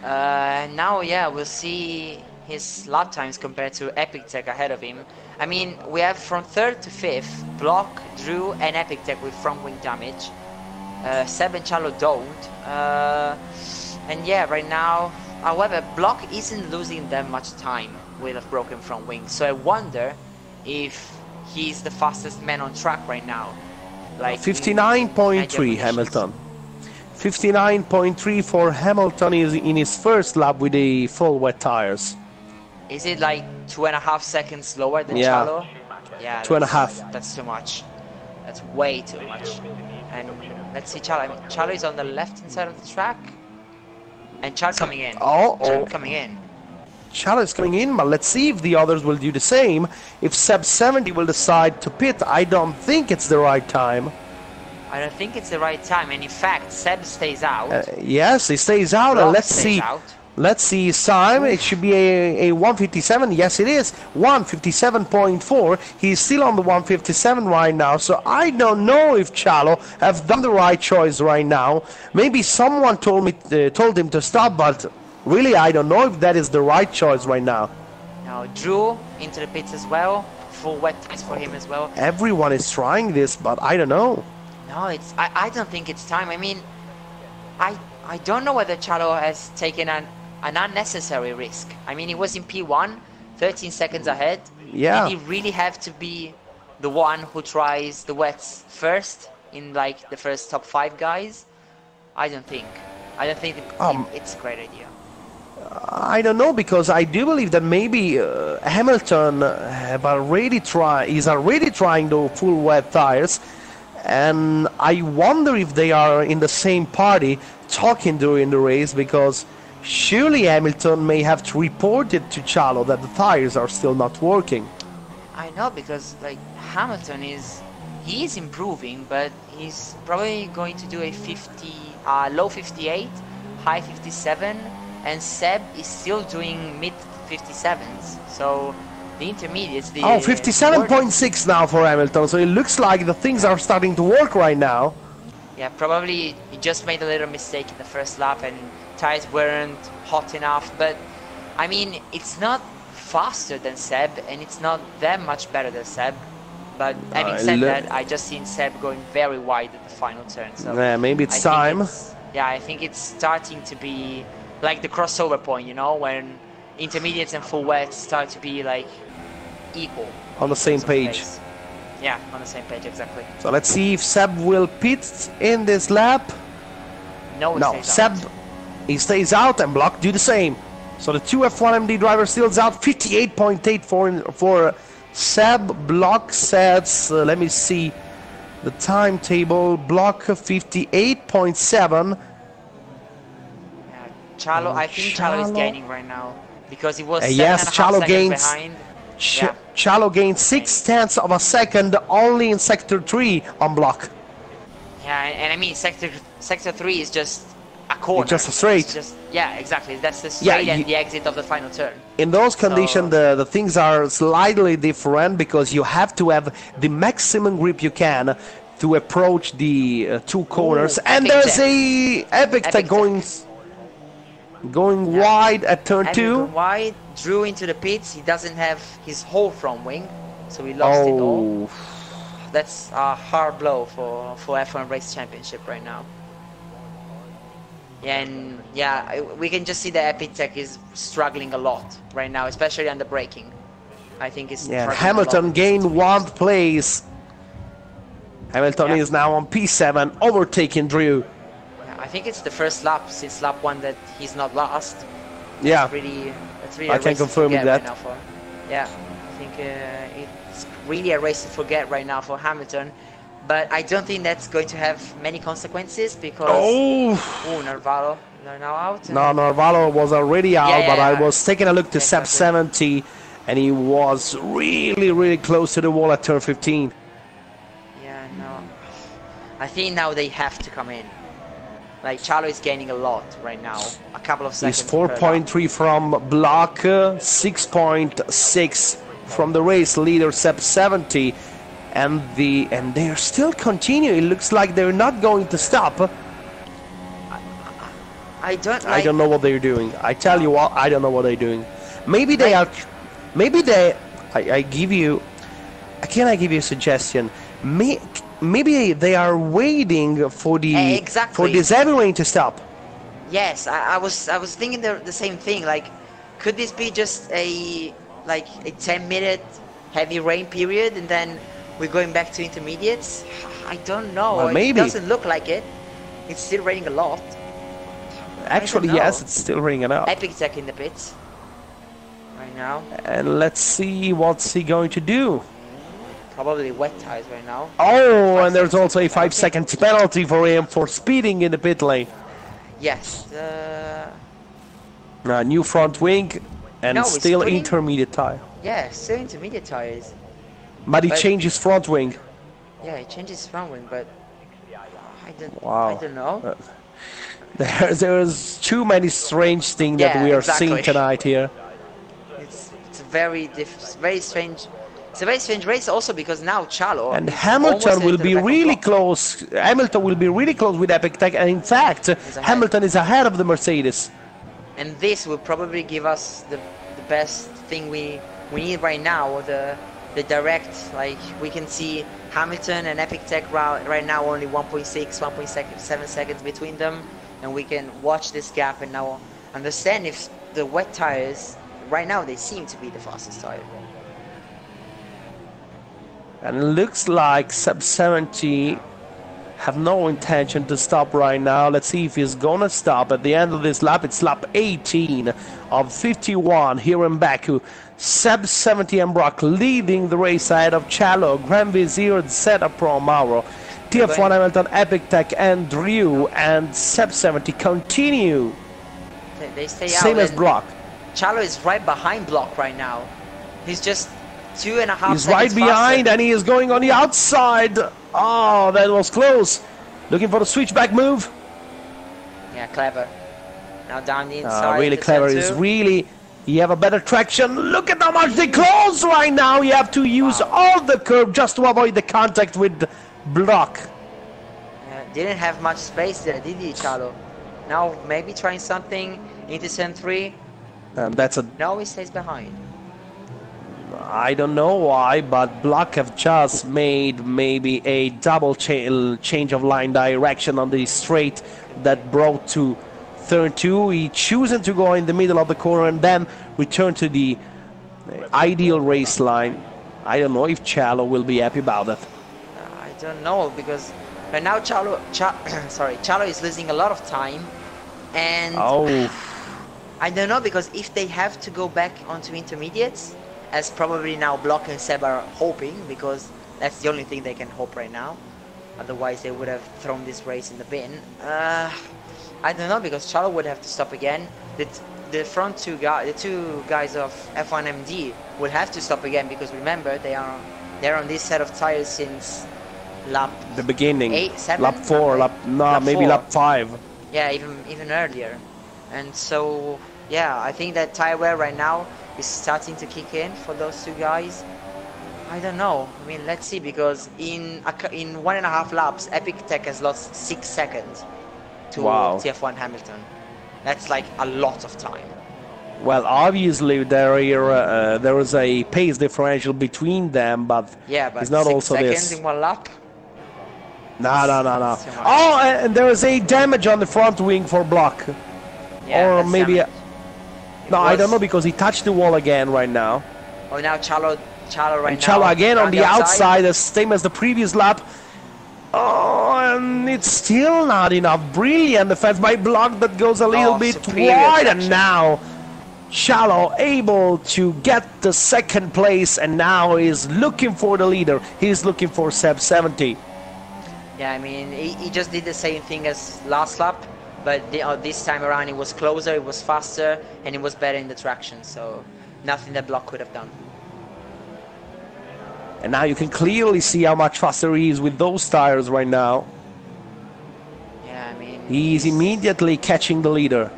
Now, yeah, we'll see his lap times compared to Epic Tech ahead of him. I mean, we have from 3rd to 5th, Block, Drew, and Epic Tech with front wing damage. Seb and Chalo don't. And yeah, right now, however, Block isn't losing that much time with a broken front wing. So I wonder if he's the fastest man on track right now. Like 59.3 Hamilton. 59.3 for Hamilton is in his first lap with the full wet tires. Is it like 2.5 seconds slower than Chalo? Yeah, 2.5. That's too much. That's way too much. And let's see Chalo. I mean, Chalo is on the left-hand side of the track. And Chalo coming in. Chalo coming in. Chalo is coming in, but let's see if the others will do the same. If Seb 70 will decide to pit, I don't think it's the right time. I don't think it's the right time, and in fact, Seb stays out. Yes, he stays out, and let's see. Let's see his time. It should be a 157. Yes, it is 157.4. He's still on the 157 right now. So I don't know if Chalo have done the right choice right now. Maybe someone told him to stop, but really I don't know if that is the right choice right now. Now Drew into the pits as well. Full wet tires for him as well. Everyone is trying this, but I don't know. No, I don't think it's time. I mean, I don't know whether Chalo has taken an unnecessary risk. I mean, he was in P1, 13 seconds ahead. Yeah. Did he really have to be the one who tries the wets first in like the first top 5 guys? I don't think. I don't think it's a great idea. I don't know, because I do believe that maybe Hamilton is already trying the full wet tires. And I wonder if they are in the same party talking during the race, because surely Hamilton may have to report it to Chalo that the tires are still not working. I know, because like Hamilton he is improving, but he's probably going to do a low 58, high 57, and Seb is still doing mid 57s. So the intermediates, 57.6 now for Hamilton, so it looks like the things are starting to work right now. Yeah, probably he just made a little mistake in the first lap and tires weren't hot enough, but I mean, it's not faster than Seb and it's not that much better than Seb, but having said that, I just seen Seb going very wide at the final turn, so yeah, maybe it's time. I think it's starting to be like the crossover point, you know, when intermediates and full wets start to be like equal. On the same page. Yeah, on the same page, exactly. So let's see if Seb will pit in this lap. No, Seb, he stays out, and Block do the same. So the two F1MD drivers still out. 58.8 for Seb. Block sets, let me see the timetable. Block 58.7. Chalo, I think Chalo is gaining right now, because he was Chalo gains behind. Chalo gained 0.6 of a second only in sector 3 on Block. Yeah, and I mean sector 3 is just a corner. It's just a straight. Yeah, exactly. That's the straight and the exit of the final turn. In those conditions, the things are slightly different, because you have to have the maximum grip you can to approach the two corners. And there's a Epic Tech going wide at turn 2. Wide, Drew into the pits. He doesn't have his whole front wing, so he lost it all. That's a hard blow for F1 Race Championship right now. Yeah, and yeah, we can just see that Epic Tech is struggling a lot right now, especially on the braking. I think it's Hamilton gained 1 place. Hamilton is now on P7, overtaking Drew. I think it's the first lap since lap 1 that he's not lost. Yeah, that's really I can confirm that. Right now I think it's really a race to forget right now for Hamilton. But I don't think that's going to have many consequences, because Narvalo now out. No, Narvalo was already out, but I was taking a look to Seb 70, and he was really close to the wall at turn 15. I think now they have to come in. Like Charlo is gaining a lot right now. A couple of seconds. He's 4.3 from block, 6.6 from the race leader Seb 70, and they're still continuing. It looks like they're not going to stop. I don't know what they're doing. I tell you what, I don't know what they're doing. Maybe they are. Maybe they. Can I give you a suggestion? Maybe they are waiting for the for this heavy rain to stop. Yes, I was thinking the same thing. Like, could this be just a 10-minute heavy rain period, and then we're going back to intermediates? I don't know. Well, maybe. It doesn't look like it. It's still raining a lot. Actually, yes, it's still raining up. Epic Tech in the pits right now. And let's see what's he going to do. Probably wet tires right now. Oh, and there's also a 5-second penalty for him for speeding in the pit lane. Yes. New front wing and still intermediate tire. Yeah, still intermediate tires. But he changes front wing. Yeah, he changes front wing, but I don't know. There's too many strange things that we are seeing tonight here. It's very strange. It's a very strange race also because now Charlo and Hamilton will be really close. Hamilton will be really close with Epic Tech, and in fact, Hamilton is ahead of the Mercedes. And this will probably give us the best thing we need right now, the direct. Like, we can see Hamilton and Epic Tech right now only 1.7 seconds between them, and we can watch this gap and now understand if the wet tires right now they seem to be the fastest tire. And it looks like Sub 70 have no intention to stop right now. Let's see if he's gonna stop at the end of this lap. It's lap 18 of 51 here in Baku. Sub 70 and Brock leading the race ahead of Chalo, Grand Vizier, Zeta Pro, Mauro, TF1 Hamilton, Epic Tech, and Ryu, and Sub 70 continue. They stay same as Brock. Chalo is right behind Block right now. He's just 2.5 seconds He's right behind, and he is going on the outside. Oh, that was close. Looking for the switchback move. Yeah, clever. Now down the inside. Really clever. Is really. You have a better traction. Look at how much they close right now. You have to use all the curve just to avoid the contact with Block. Didn't have much space there, did he, Chalo? Now maybe trying something into Turn 3. That's a. No, he stays behind. I don't know why, but Block have just made maybe a double change of line direction on the straight that brought to Turn 2. He chosen to go in the middle of the corner and then return to the ideal race line. I don't know if Chalo will be happy about it. I don't know, because right now Chalo is losing a lot of time, and I don't know, because if they have to go back onto intermediates, as probably now Block and Seb are hoping, because that's the only thing they can hope right now. Otherwise they would have thrown this race in the bin. I don't know, because Chalo would have to stop again. The front two guys, the two guys of F1MD will have to stop again, because remember they're on this set of tires since lap the beginning, 8, 7, lap 4, maybe lap 5. Yeah, even earlier. And so yeah, I think that tire wear right now is starting to kick in for those two guys. I don't know. I mean, let's see, because in 1.5 laps, Epic Tech has lost 6 seconds to TF1 Hamilton. That's like a lot of time. Well, obviously there is a pace differential between them, but yeah, but it's not 6 also seconds this. in 1 lap. No. Oh, and there is a damage on the front wing for Block. Yeah, or maybe. No, I don't know, because he touched the wall again right now. Oh, now Chalo right now. Chalo again on the outside, the same as the previous lap. Oh, and it's still not enough. Brilliant defense by Block that goes a little bit wide, and now Chalo able to get the second place, and now is looking for the leader. He's looking for Seb 70. Yeah, I mean, he just did the same thing as last lap. But this time around it was closer, it was faster, and it was better in the traction. So nothing that Block could have done. And now you can clearly see how much faster he is with those tires right now. He's immediately catching the leader.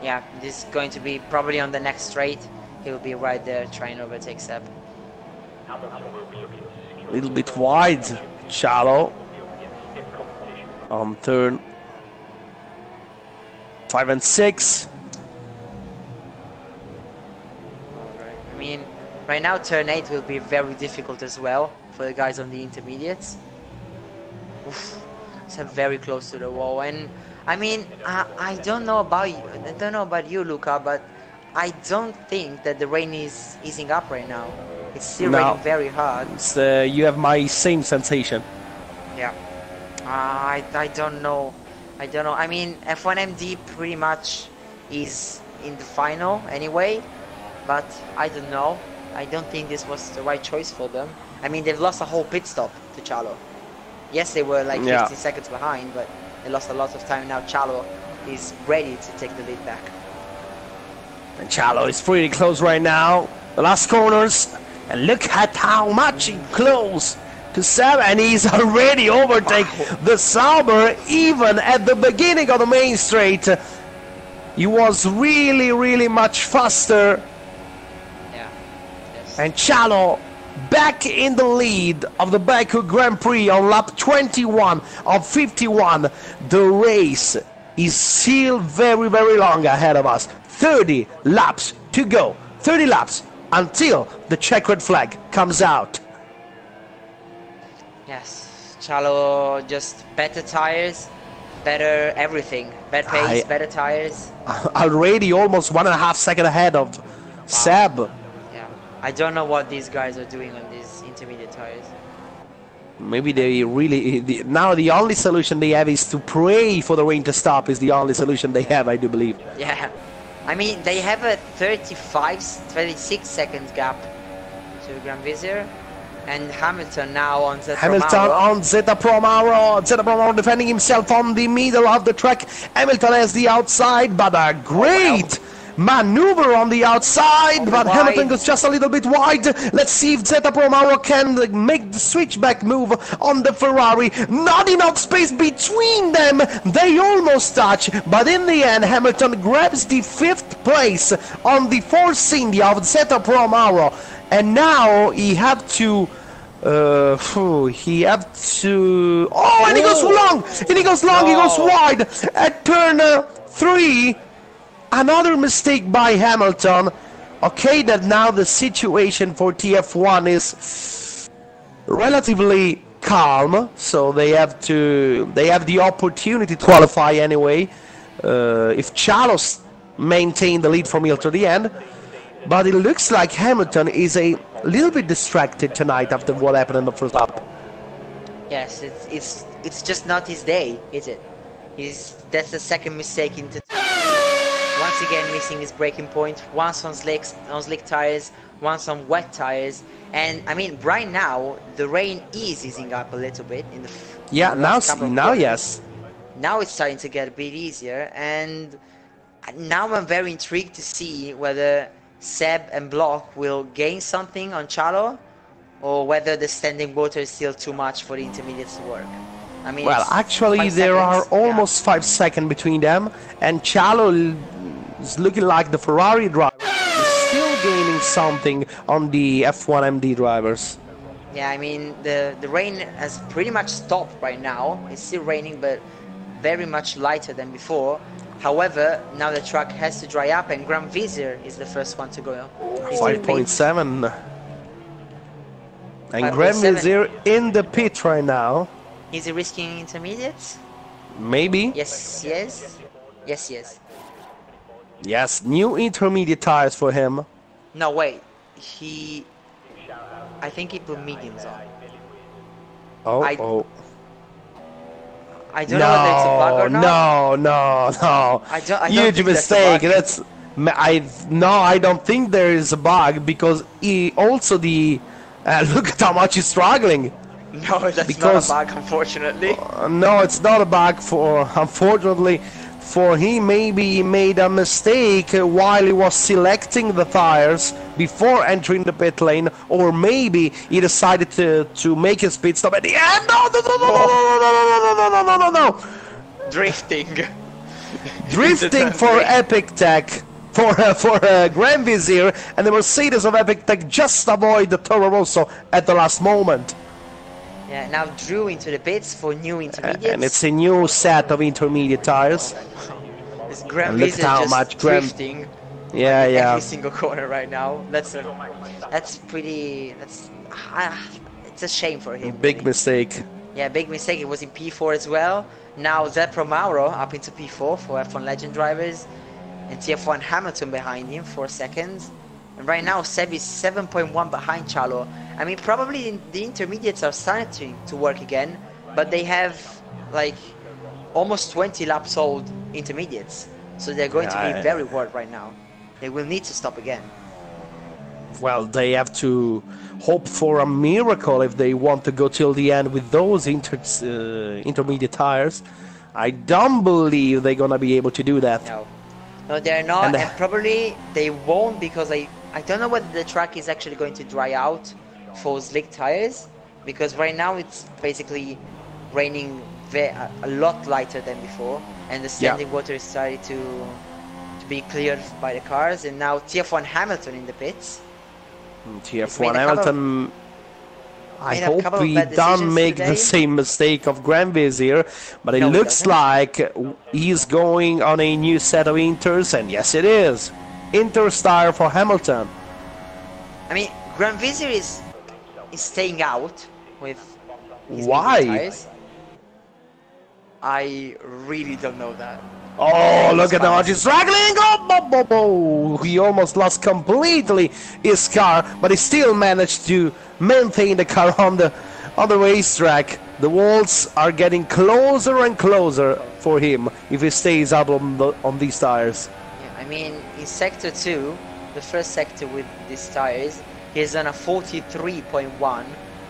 Yeah, this is going to be probably on the next straight. He'll be right there trying to overtake Seb. A little bit wide, Shallow. On turn 5 and 6. I mean, right now turn 8 will be very difficult as well for the guys on the intermediates. Oof, Seb very close to the wall, and I mean, I don't know about you. I don't know about you, Luca, but I don't think that the rain is easing up right now. It's still raining very hard. You have my same sensation. Yeah. I don't know. I don't know. I mean, F1MD pretty much is in the final anyway, but I don't know. I don't think this was the right choice for them. I mean, they've lost a whole pit stop to Chalo. Yes, they were like 15 seconds behind, but they lost a lot of time. Now Chalo is ready to take the lead back. And Chalo is pretty close right now. The last corners. And look at how much he close to Seb, and he's already overtaken the Sauber even at the beginning of the main straight. He was really much faster. Yeah. Yes. And Chalo back in the lead of the Baku Grand Prix on lap 21 of 51. The race is still very long ahead of us. 30 laps to go. 30 laps until the checkered flag comes out. Yes, Chalo just better tires, better everything. Better pace, better tires. Already almost 1.5 seconds ahead of Seb. Yeah, I don't know what these guys are doing on these intermediate tires. Maybe they really... now the only solution they have is to pray for the rain to stop, is the only solution they have, I do believe. Yeah. I mean, they have a 36 seconds gap to Grand Vizier, and Hamilton now on Zeta Promaro. Zeta Promaro defending himself on the middle of the track. Hamilton has the outside, but a great maneuver on the outside, but Hamilton goes just a little bit wide. Let's see if Zeta Promaro can make the switchback move on the Ferrari. Not enough space between them. They almost touch, but in the end Hamilton grabs the 5th place on the Force India of Zeta Promaro, and now he had to oh, and he goes long, and he goes long, he goes wide at turn 3. Another mistake by Hamilton. Okay, that now the situation for TF1 is relatively calm, so they have the opportunity to qualify anyway. If Chalos maintain the lead from here to the end, but it looks like Hamilton is a little bit distracted tonight after what happened in the first lap. Yes, it's just not his day, is it? That's the second mistake in the. Once again missing his braking point, once on slick tires, once on wet tires, and I mean right now the rain is easing up a little bit in the now yes. Now it's starting to get a bit easier, and now I'm very intrigued to see whether Seb and Block will gain something on Chalo, or whether the standing water is still too much for the intermediates to work. I mean, well, actually there are almost 5 seconds between them, and Chalo is looking like the Ferrari driver is still gaining something on the F1MD drivers. Yeah, I mean, the rain has pretty much stopped right now. It's still raining, but very much lighter than before. However, now the track has to dry up, and Grand Vizier is the first one to go. 5.7. And Grand Vizier in the pit right now. Is he risking intermediates? Maybe. Yes. Yes, new intermediate tires for him. No, wait. I think he put mediums on. I don't know whether it's a bug or not. No. I don't Huge think mistake. That's a bug. I don't think there is a bug, because he also look at how much he's struggling. No, that's not a bug, unfortunately. No, it's not a bug unfortunately. For him, maybe he made a mistake while he was selecting the tires before entering the pit lane, or maybe he decided to make his pit stop at the end. No! Drifting. Drifting for Epic Tech, for Grand Vizier, and the Mercedes of Epic Tech just avoid the Toro Rosso at the last moment. Yeah, now Drew into the pits for new intermediates. And it's a new set of intermediate tires. This Grand And look Vizier how just much drifting. Yeah, in yeah. every single corner right now. It's a shame for him. Big really. mistake. Yeah, big mistake. It was in P4 as well. Now Zepro Mauro up into P4 for F1 Legend drivers, and TF1 Hamilton behind him 4 seconds. And right now Seb is 7.1 behind Chalo. I mean, probably the intermediates are starting to work again, but they have like almost 20 laps old intermediates, so they're going to be very worried right now. They will need to stop again. Well, they have to hope for a miracle if they want to go till the end with those intermediate tires. I don't believe they're gonna be able to do that. No, they're not, and probably they won't, because I don't know whether the track is actually going to dry out for slick tires, because right now it's basically raining a lot lighter than before, and the standing water is starting to be cleared by the cars. And now TF1 Hamilton in the pits. TF1 Hamilton, I hope he don't make the same mistake of Grand Vizier, but it looks like he's going on a new set of Inters, and yes it is. Inter tire for Hamilton. I mean, Grand Vizier is staying out with his tires. I really don't know that. Oh, look at how he's struggling! Oh, he almost lost completely his car, but he still managed to maintain the car on the racetrack. The walls are getting closer and closer for him if he stays out on these tires. Yeah, I mean, in Sector 2, the first sector with these tires, he's on a 43.1,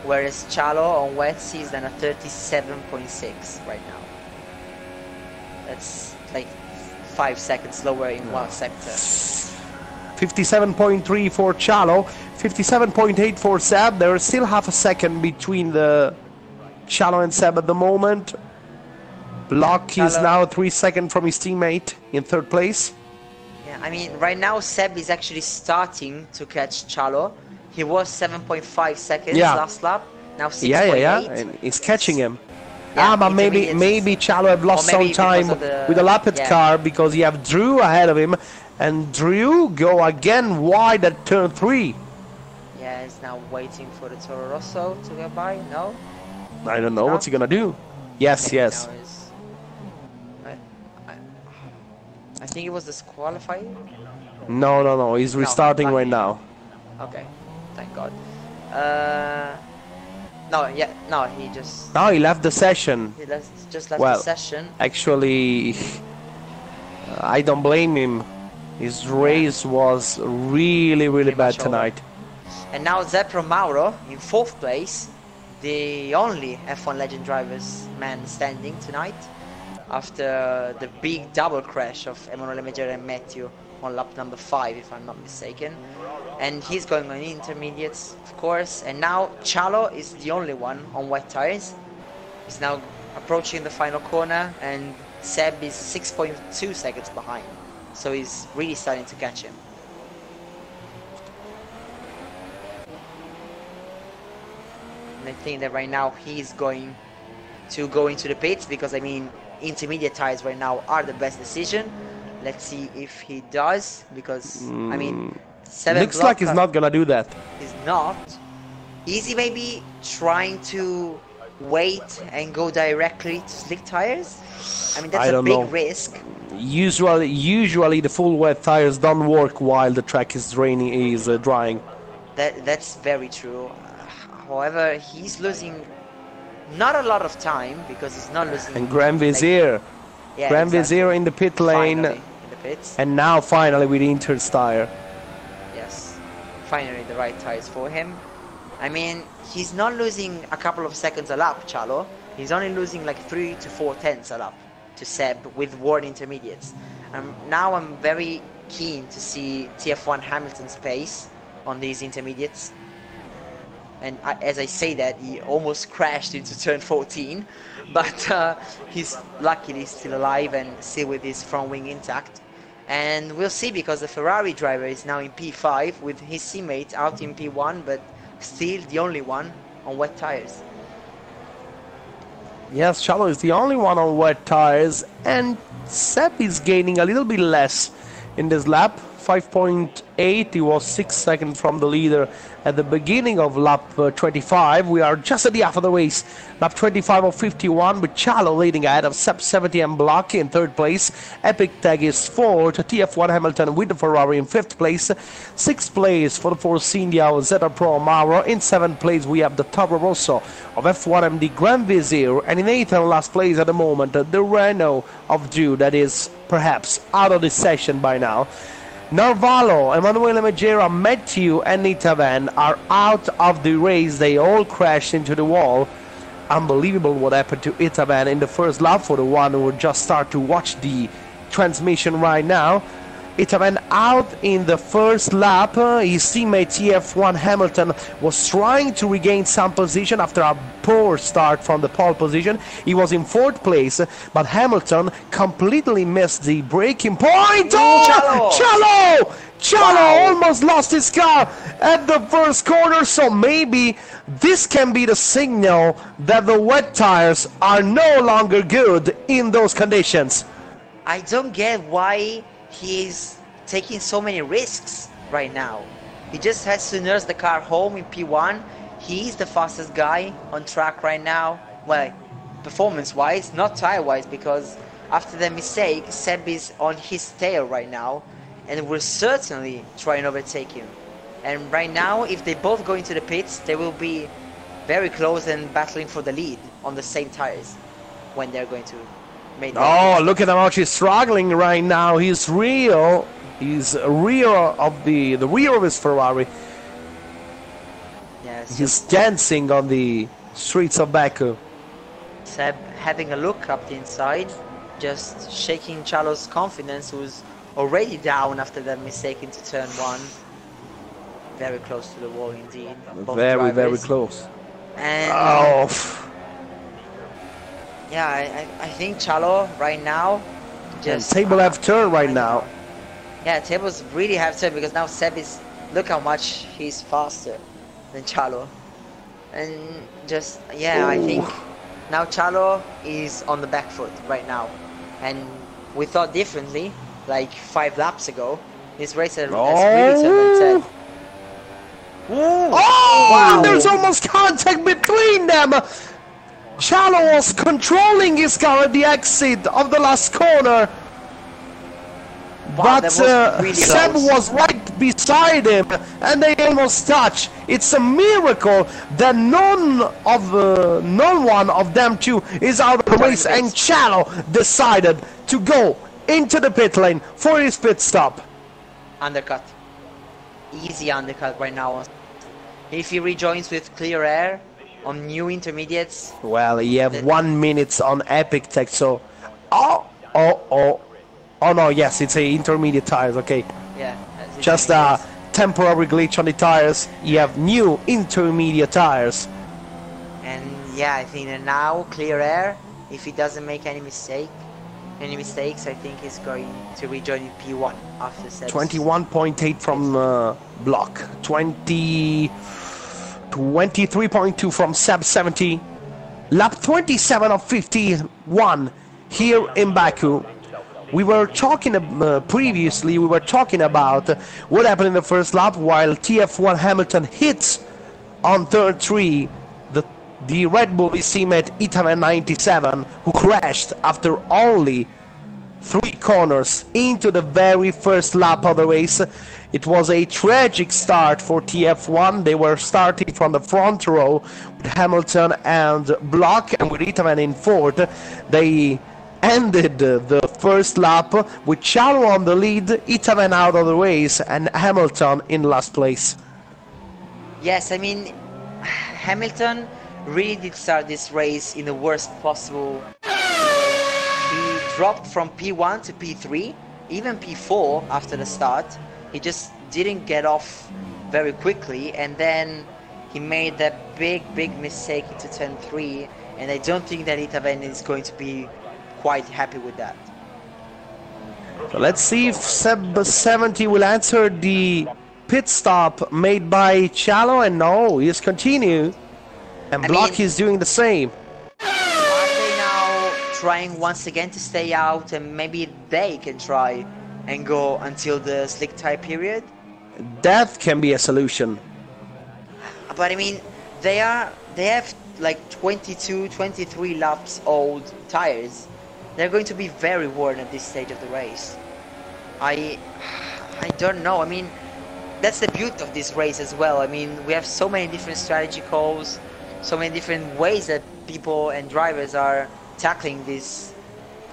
whereas Chalo on wets is on a 37.6 right now. That's like 5 seconds lower in one sector. 57.3 for Chalo, 57.8 for Seb. There is still half a second between the Chalo and Seb at the moment. Block is now 3 seconds from his teammate in third place. Yeah, I mean, right now Seb is actually starting to catch Chalo. He was 7.5 seconds last lap. Now 6.8. Yeah, and he's catching him. But maybe Chalo have lost some time with the lapped car, because you have Drew ahead of him, and Drew go again wide at turn 3. Yeah, he's now waiting for the Toro Rosso to go by. No? I don't know. What's he gonna do? Yes. I think it was disqualified. No. He's restarting right now. Okay, thank God. He just... No, he left the session. He just left the session. Actually, I don't blame him. His race was really bad tonight. And now Zepro Mauro in 4th place, the only F1 Legend drivers man standing tonight, after the big double crash of Emanuele Megere and Matthew on lap number 5, if I'm not mistaken. And he's going on intermediates, of course. And now Chalo is the only one on wet tires. He's now approaching the final corner, and Seb is 6.2 seconds behind. So he's really starting to catch him. And I think that right now he's going to go into the pits, because I mean, intermediate tires right now are the best decision. Let's see if he does, because I mean, looks like he's not gonna do that. He's not. Is he maybe trying to wait and go directly to slick tires? I mean, that's a big risk. Usually the full wet tires don't work while the track is drying. That's very true. However, he's losing not a lot of time, because he's not losing. And Grand Vizier, Vizier in the pit lane, finally, in the pits. And now finally with Inter's tire. Yes, finally the right tires for him. I mean, he's not losing a couple of seconds a lap, Chalo. He's only losing like 3 to 4 tenths a lap to Seb with worn intermediates. Now I'm very keen to see TF1 Hamilton's pace on these intermediates. and as I say that, he almost crashed into turn 14, but he's luckily still alive and still with his front wing intact. And we'll see, because the Ferrari driver is now in P5 with his teammate out in P1, but still the only one on wet tires. Yes, Chalo is the only one on wet tires, and Seb is gaining a little bit less in this lap. 5.8, he was 6 seconds from the leader at the beginning of lap 25. We are just at the half of the race, lap 25 of 51, with Chalo leading ahead of Seb 70 and Block in third place. Epic Tag is fourth, TF1 Hamilton with the Ferrari in fifth place. Sixth place for the Force India Zeta Pro Mauro. In seventh place we have the Toro Rosso of F1 MD Grand Vizier, and in eighth and last place at the moment the Renault of Drew, that is perhaps out of this session by now. Narvalo, Emanuele Megera, Matthew and Itavan are out of the race. They all crashed into the wall. Unbelievable what happened to Itavan in the first lap, for the one who would just start to watch the transmission right now. Itavan out in the first lap. His teammate TF1 Hamilton was trying to regain some position after a poor start from the pole position. He was in fourth place, but Hamilton completely missed the braking point. Oh, Chalo almost lost his car at the first corner, so maybe this can be the signal that the wet tires are no longer good in those conditions. I don't get why he is taking so many risks right now. He just has to nurse the car home in P1. He is the fastest guy on track right now. Well, performance-wise, not tire-wise, because after the mistake, Seb is on his tail right now and will certainly try and overtake him. And right now, if they both go into the pits, they will be very close and battling for the lead on the same tires when they're going to make that. Oh, look at him how he's struggling right now. He's rear of the rear of his Ferrari. Yes, he's dancing on the streets of Baku. Seb having a look up the inside, just shaking Chalo's confidence, who's already down after that mistake into turn 1. Very close to the wall indeed. Very close. And yeah, I think Chalo right now just table have turned right now. Yeah, tables really have turned, because now Seb is, look how much he's faster than Chalo. And just, yeah, I think now Chalo is on the back foot right now. And we thought differently, like 5 laps ago. This race has really turned on Seb. Wow! There's almost contact between them! Chalo was controlling his car at the exit of the last corner. Wow, but really Seb was right beside him, and they almost touched. It's a miracle that none one of them two is out of the race, and Chalo decided to go into the pit lane for his pit stop. Undercut. Easy undercut right now. If he rejoins with clear air on new intermediates. Well, you have 1 minute on Epic Tech, so... Oh no, yes, it's a intermediate tires, okay. Yeah. Just a temporary glitch on the tires. You have new intermediate tires. And yeah, I think that now clear air, if he doesn't make any mistakes, I think he's going to rejoin in P1 after 21.8 from Block. 23.2 from Seb 70. Lap 27 of 51 here in Baku. We were talking previously, we were talking about what happened in the first lap while TF1 Hamilton hits on turn 3 the Red Bull teammate Itaman 97, who crashed after only 3 corners into the very first lap of the race. It was a tragic start for TF1. They were starting from the front row with Hamilton and Block, and with Itaman in fourth. They ended the first lap with Chalo on the lead, Itaman out of the race, and Hamilton in last place. Yes, I mean, Hamilton really did start this race in the worst possible. He dropped from P1 to P3, even P4 after the start. He just didn't get off very quickly, and then he made that big mistake into turn 3, and I don't think that Itaven is going to be quite happy with that. So let's see if Seb70 will answer the pit stop made by Chalo, and no, he's continue. And Block is doing the same. Are they now trying once again to stay out, and maybe they can try and go until the slick tire period? That can be a solution. But I mean, they have like 22, 23 laps old tires. They're going to be very worn at this stage of the race. I don't know. I mean, that's the beauty of this race as well. I mean, we have so many different strategy calls, so many different ways that people and drivers are tackling this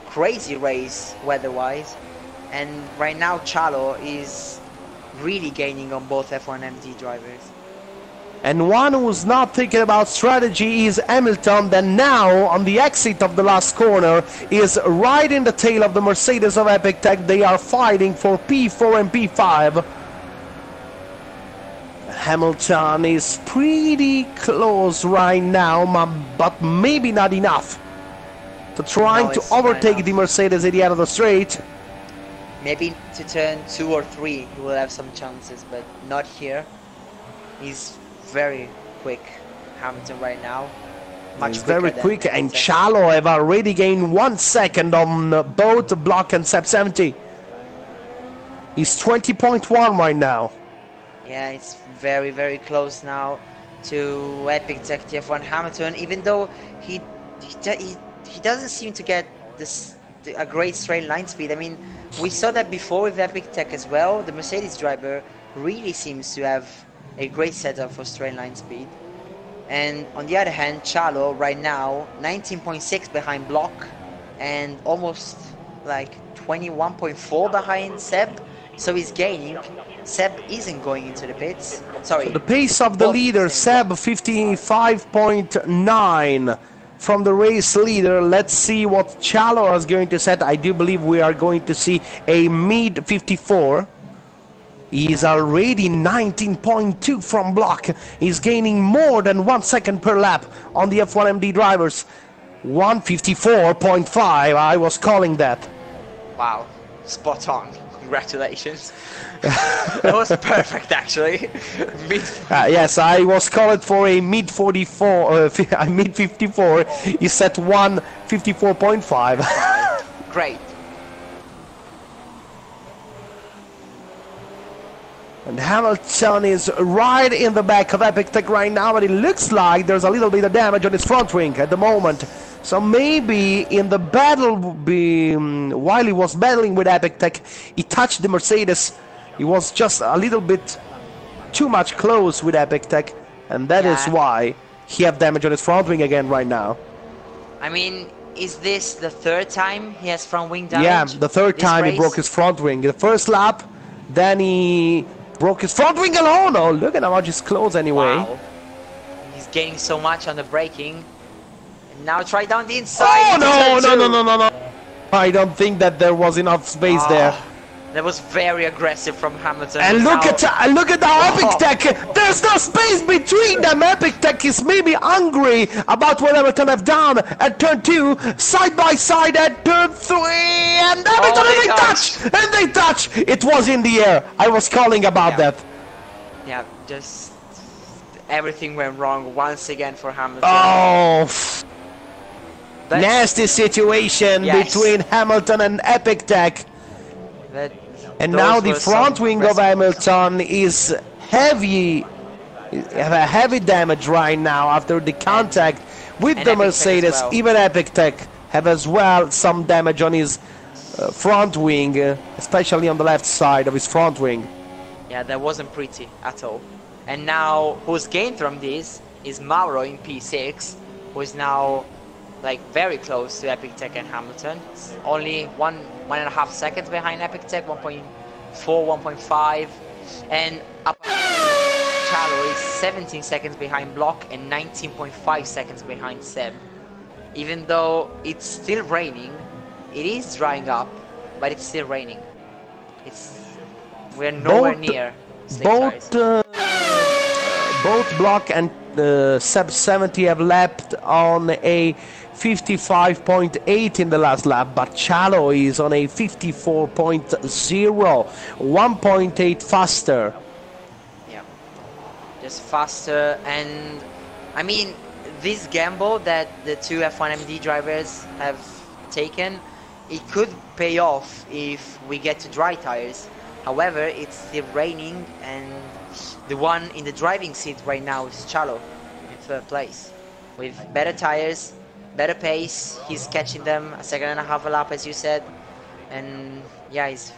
crazy race weather-wise. And right now, Chalo is really gaining on both F1 and MD drivers. And one who's not thinking about strategy is Hamilton, that now on the exit of the last corner is right in the tail of the Mercedes of Epic Tech. They are fighting for P4 and P5. Hamilton is pretty close right now, but maybe not enough to trying to overtake the Mercedes at the end of the straight. Maybe to turn 2 or 3 he will have some chances, but not here. He's very quick, Hamilton, right now. He's very quick, and Chalo have already gained 1 second on both Block and Seb70. He's 20.1 right now. Yeah, it's very close now to Epic Tech TF1 Hamilton, even though he doesn't seem to get a great straight line speed. I mean, we saw that before with Epic Tech as well. The Mercedes driver really seems to have a great setup for straight line speed. And on the other hand, Chalo right now 19.6 behind Block and almost like 21.4 behind Seb, so he's gaining. Seb isn't going into the pits. Sorry. So the pace of the leader, Seb 55.9 from the race leader. Let's see what Chalo is going to set. I do believe we are going to see a mid 54. He's already 19.2 from Block. He's gaining more than 1 second per lap on the F1MD drivers. 154.5, I was calling that. Wow, spot on. Congratulations. That was perfect, actually. Yes, I was called for a mid 44, mid 54. He set 154.5. Great. And Hamilton is right in the back of Epic Tech right now, but it looks like there's a little bit of damage on his front wing at the moment. So maybe in the battle, while he was battling with Epic Tech, he touched the Mercedes. He was just a little bit too much close with Epic Tech, and that is why he have damage on his front wing again right now. I mean, is this the third time he has front wing damage? Yeah, the third time he broke his front wing. The first lap, then he broke his front wing alone. Oh, look at how much he's close anyway. Wow. He's gaining so much on the braking. And now try down the inside. Oh, no. I don't think that there was enough space there. That was very aggressive from Hamilton. And look at how Epic Tech, there's no space between them. Epic Tech is maybe angry about what Hamilton have done at turn 2, side by side at turn 3, and Hamilton and they touch. It was in the air. I was calling about that. Yeah, just everything went wrong once again for Hamilton. Oh, nasty situation between Hamilton and Epic Tech. And now the front wing of Hamilton is heavy, have a heavy damage right now after the contact with the Mercedes. Even Epic Tech have as well some damage on his front wing, especially on the left side of his front wing. Yeah, that wasn't pretty at all. And now who's gained from this is Mauro in P6, who is now like very close to Epic Tech and Hamilton. It's only 1.5 seconds behind Epic Tech, 1.4, 1.5, and Chalo is 17 seconds behind Block and 19.5 seconds behind Seb. Even though it's still raining, it is drying up, but it's still raining. Both Block and Seb 70 have lapped on a 55.8 in the last lap, but Chalo is on a 54.0, 1.8 faster. Yeah, just faster. And I mean, this gamble that the two F1MD drivers have taken, it could pay off if we get to dry tires. However, it's still raining, and the one in the driving seat right now is Chalo in third place. With better tires, better pace, he's catching them a second and a half a lap, as you said. And yeah, he's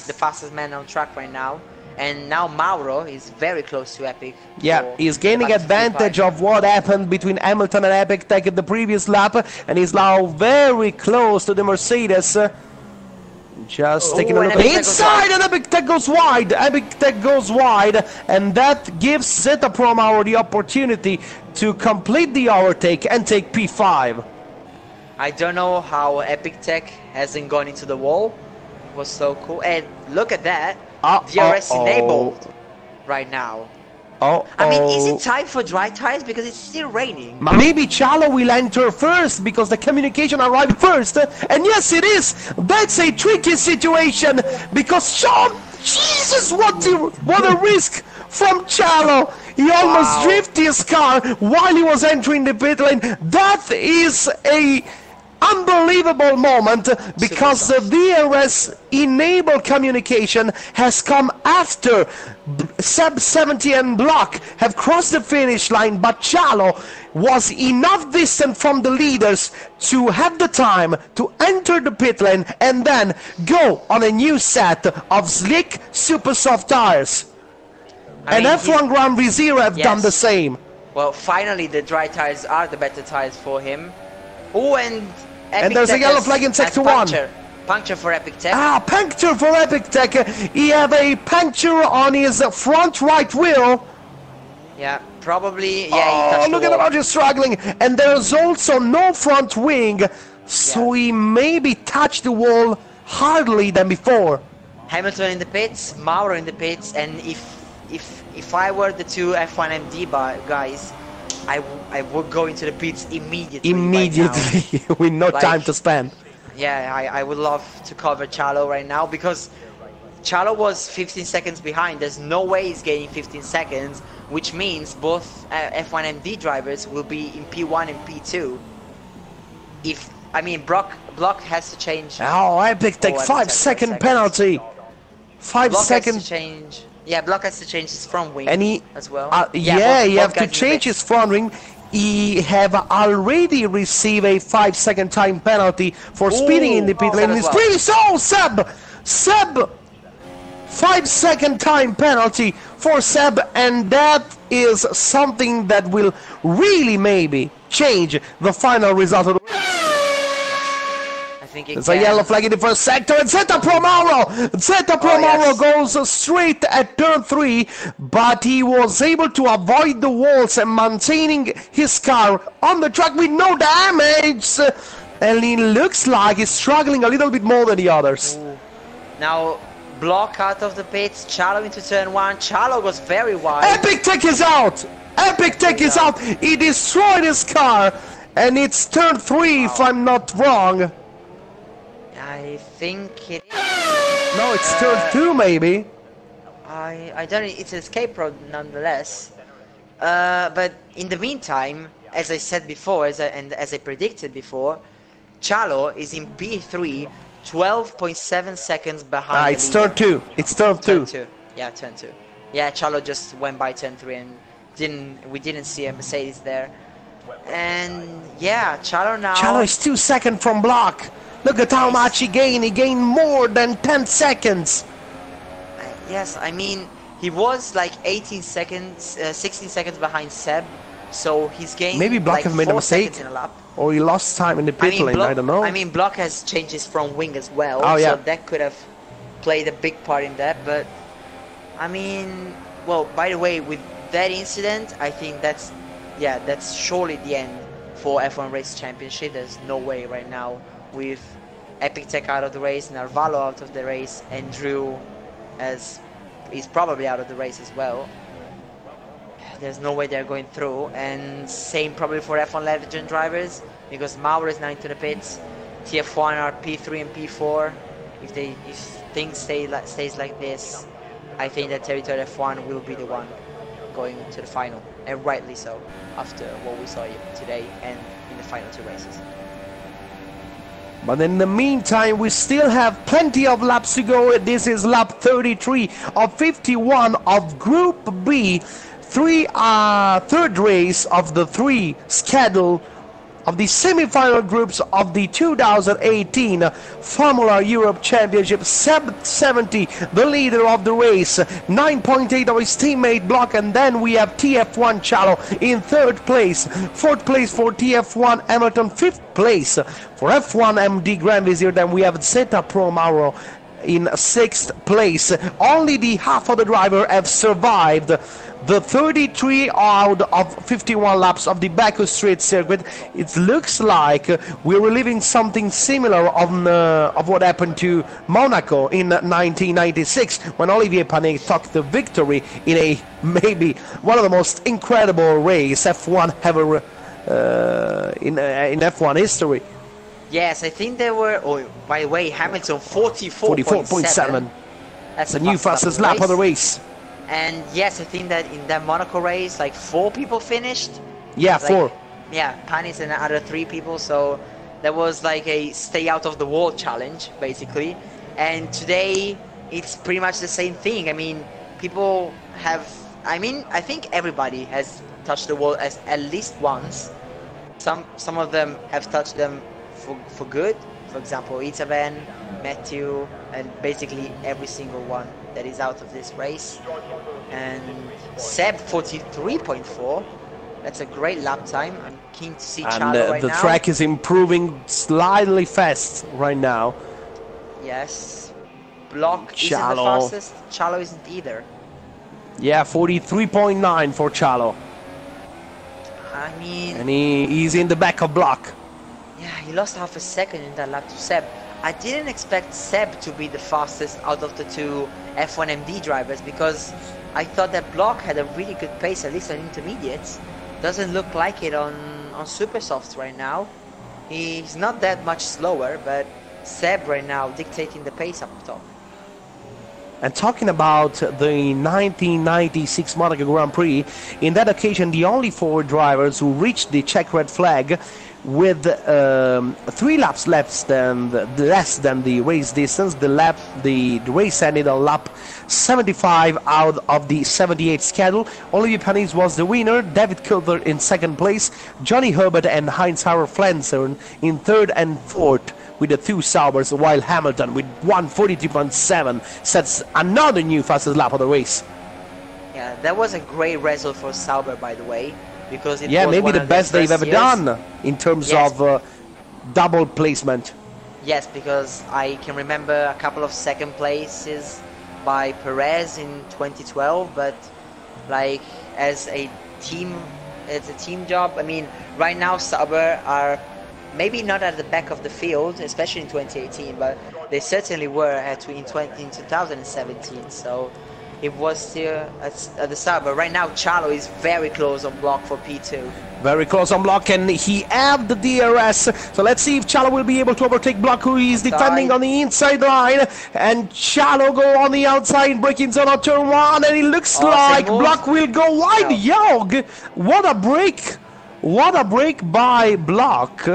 the fastest man on track right now. And now Mauro is very close to Epic. Yeah, he's gaining advantage of what happened between Hamilton and Epic Tech at the previous lap, and he's now very close to the Mercedes. Just taking a look inside, and Epic Tech goes wide. Epic Tech goes wide, and that gives Zeta Pro Mauro the opportunity to complete the overtake and take P5. I don't know how Epic Tech hasn't gone into the wall. It was so cool. And look at that. DRS enabled right now. I mean, is it time for dry tires? Because it's still raining. Maybe Chalo will enter first because the communication arrived first. And yes, it is. That's a tricky situation because Jesus, what a risk from Chalo. He almost drifted his car while he was entering the pit lane. That is a unbelievable moment because the DRS enabled communication has come after Seb 70 and Block have crossed the finish line, but Chalo was enough distant from the leaders to have the time to enter the pit lane and then go on a new set of slick super soft tires. And F1 Grand Prix Zero have done the same. Well, finally the dry tires are the better tires for him. Oh, and there's a yellow flag in Sector 1. Puncture for Epic Tech. Puncture for Epic Tech. He have a puncture on his front right wheel. Yeah, probably. Yeah, he look at him, just struggling. And there's also no front wing, so he maybe touched the wall hardly than before. Hamilton in the pits, Mauro in the pits, and if I were the two F1MD guys, I would go into the pits immediately. Immediately, with no time to spend. Yeah, I would love to cover Chalo right now because Chalo was 15 seconds behind. There's no way he's gaining 15 seconds, which means both F1MD drivers will be in P1 and P2. Block has to change. Epic Tech 5-second penalty. 5 seconds. Yeah, Block has to change his front wing as well. He have to change his front wing. He have already received a 5-second time penalty for speeding in the pit lane. It's pretty Seb 5-second time penalty for Seb, and that is something that will really maybe change the final result of the race. There's a yellow flag in the first sector, and Zeta Pro Mauro goes straight at turn 3, but he was able to avoid the walls and maintaining his car on the track with no damage. And he looks like he's struggling a little bit more than the others. Now, Block out of the pits, Chalo into turn 1. Chalo goes very wide. Epic Tech is out! Epic Tech is out! He destroyed his car, and it's turn 3 if I'm not wrong. I think it is. No, it's turn 2 maybe. I don't know, it's an escape road nonetheless. But in the meantime, as I said before, as I predicted before, Chalo is in P3, 12.7 seconds behind. It's turn 2. It's turn 2. Yeah, turn 2. Yeah, Chalo just went by turn 3 and we didn't see a Mercedes there. And yeah, Chalo now. Chalo is 2 seconds from Block. Look at how much he gained. He gained more than 10 seconds. Yes, I mean, he was like 18 seconds, 16 seconds behind Seb. So he's gained. Maybe Block like have made a mistake. In a lap. Or he lost time in the pit lane. I don't know. I mean, Block has changed his front wing as well. So that could have played a big part in that. But I mean, well, by the way, with that incident, I think that's surely the end for F1 Race Championship. There's no way right now with Epic Tech out of the race, Narvalo out of the race, and Drew is probably out of the race as well. there's no way they're going through. And same probably for F1 Legend drivers, because Mauro is now into the pits. TF1 are P3 and P4. If things stays like this, I think that Territory F1 will be the one going to the final, and rightly so, after what we saw today and in the final 2 races. But in the meantime, we still have plenty of laps to go. This is lap 33 of 51 of Group B, third race of the 3 scheduled of the semi-final groups of the 2018 Formula Europe Championship. Seb 70, the leader of the race, 9.8 of his teammate Block, and then we have TF1 Chalo in 3rd place, 4th place for TF1 Hamilton, 5th place for F1 MD Grand Vizier. Then we have Zeta Pro Mauro in 6th place. Only the half of the driver have survived the 33 out of 51 laps of the Baku Street circuit. It looks like we're reliving something similar of what happened to Monaco in 1996, when Olivier Panet took the victory in a maybe one of the most incredible race F1 ever in F1 history. Yes, I think they were. Oh, by the way, Hamilton 44.7. That's the new fastest lap of the race. And yes, I think that in that Monaco race, like 4 people finished. Yeah, like, 4. Yeah, Panis and other 3 people. So that was like a stay out of the wall challenge, basically. And today, it's pretty much the same thing. I mean, people have. I mean, I think everybody has touched the wall at least once. Some of them have touched them for good. For example, Itaven, Matthew, and basically every single one that is out of this race. And Seb 43.4. That's a great lap time. I'm keen to see Chalo right now. now. The track is improving slightly fast right now. Yes. Block isn't the fastest. Chalo isn't either. Yeah, 43.9 for Chalo. I mean... And he's in the back of Block. Yeah, he lost half a second in that lap to Seb. I didn't expect Seb to be the fastest out of the 2 F1 MD drivers, because I thought that Block had a really good pace, at least on intermediates. Doesn't look like it on super softs right now. He's not that much slower, but Seb right now dictating the pace up top. And talking about the 1996 Monaco Grand Prix, in that occasion the only 4 drivers who reached the check red flag with 3 laps less than the race distance. The race ended on lap 75 out of the 78 schedule. Olivier Panis was the winner, David Coulthard in 2nd place, Johnny Herbert and Heinz-Harald Frentzen in 3rd and 4th with the 2 Saubers, while Hamilton with 1:43.7 sets another new fastest lap of the race. Yeah, that was a great result for Sauber, by the way. Because it yeah, was maybe the best they've ever done in terms of double placement. Yes, because I can remember a couple of 2nd places by Perez in 2012, but like as a team job, I mean, right now Sauber are maybe not at the back of the field, especially in 2018, but they certainly were in 2017. So it was still at the start, but right now Chalo is very close on Block for P2. Very close on Block, and he have the DRS. So let's see if Chalo will be able to overtake Block, who is defending on the inside line. And Chalo go on the outside, breaking zone on turn 1, and it looks like Block will go wide. No. Yo, what a break! What a break by Block.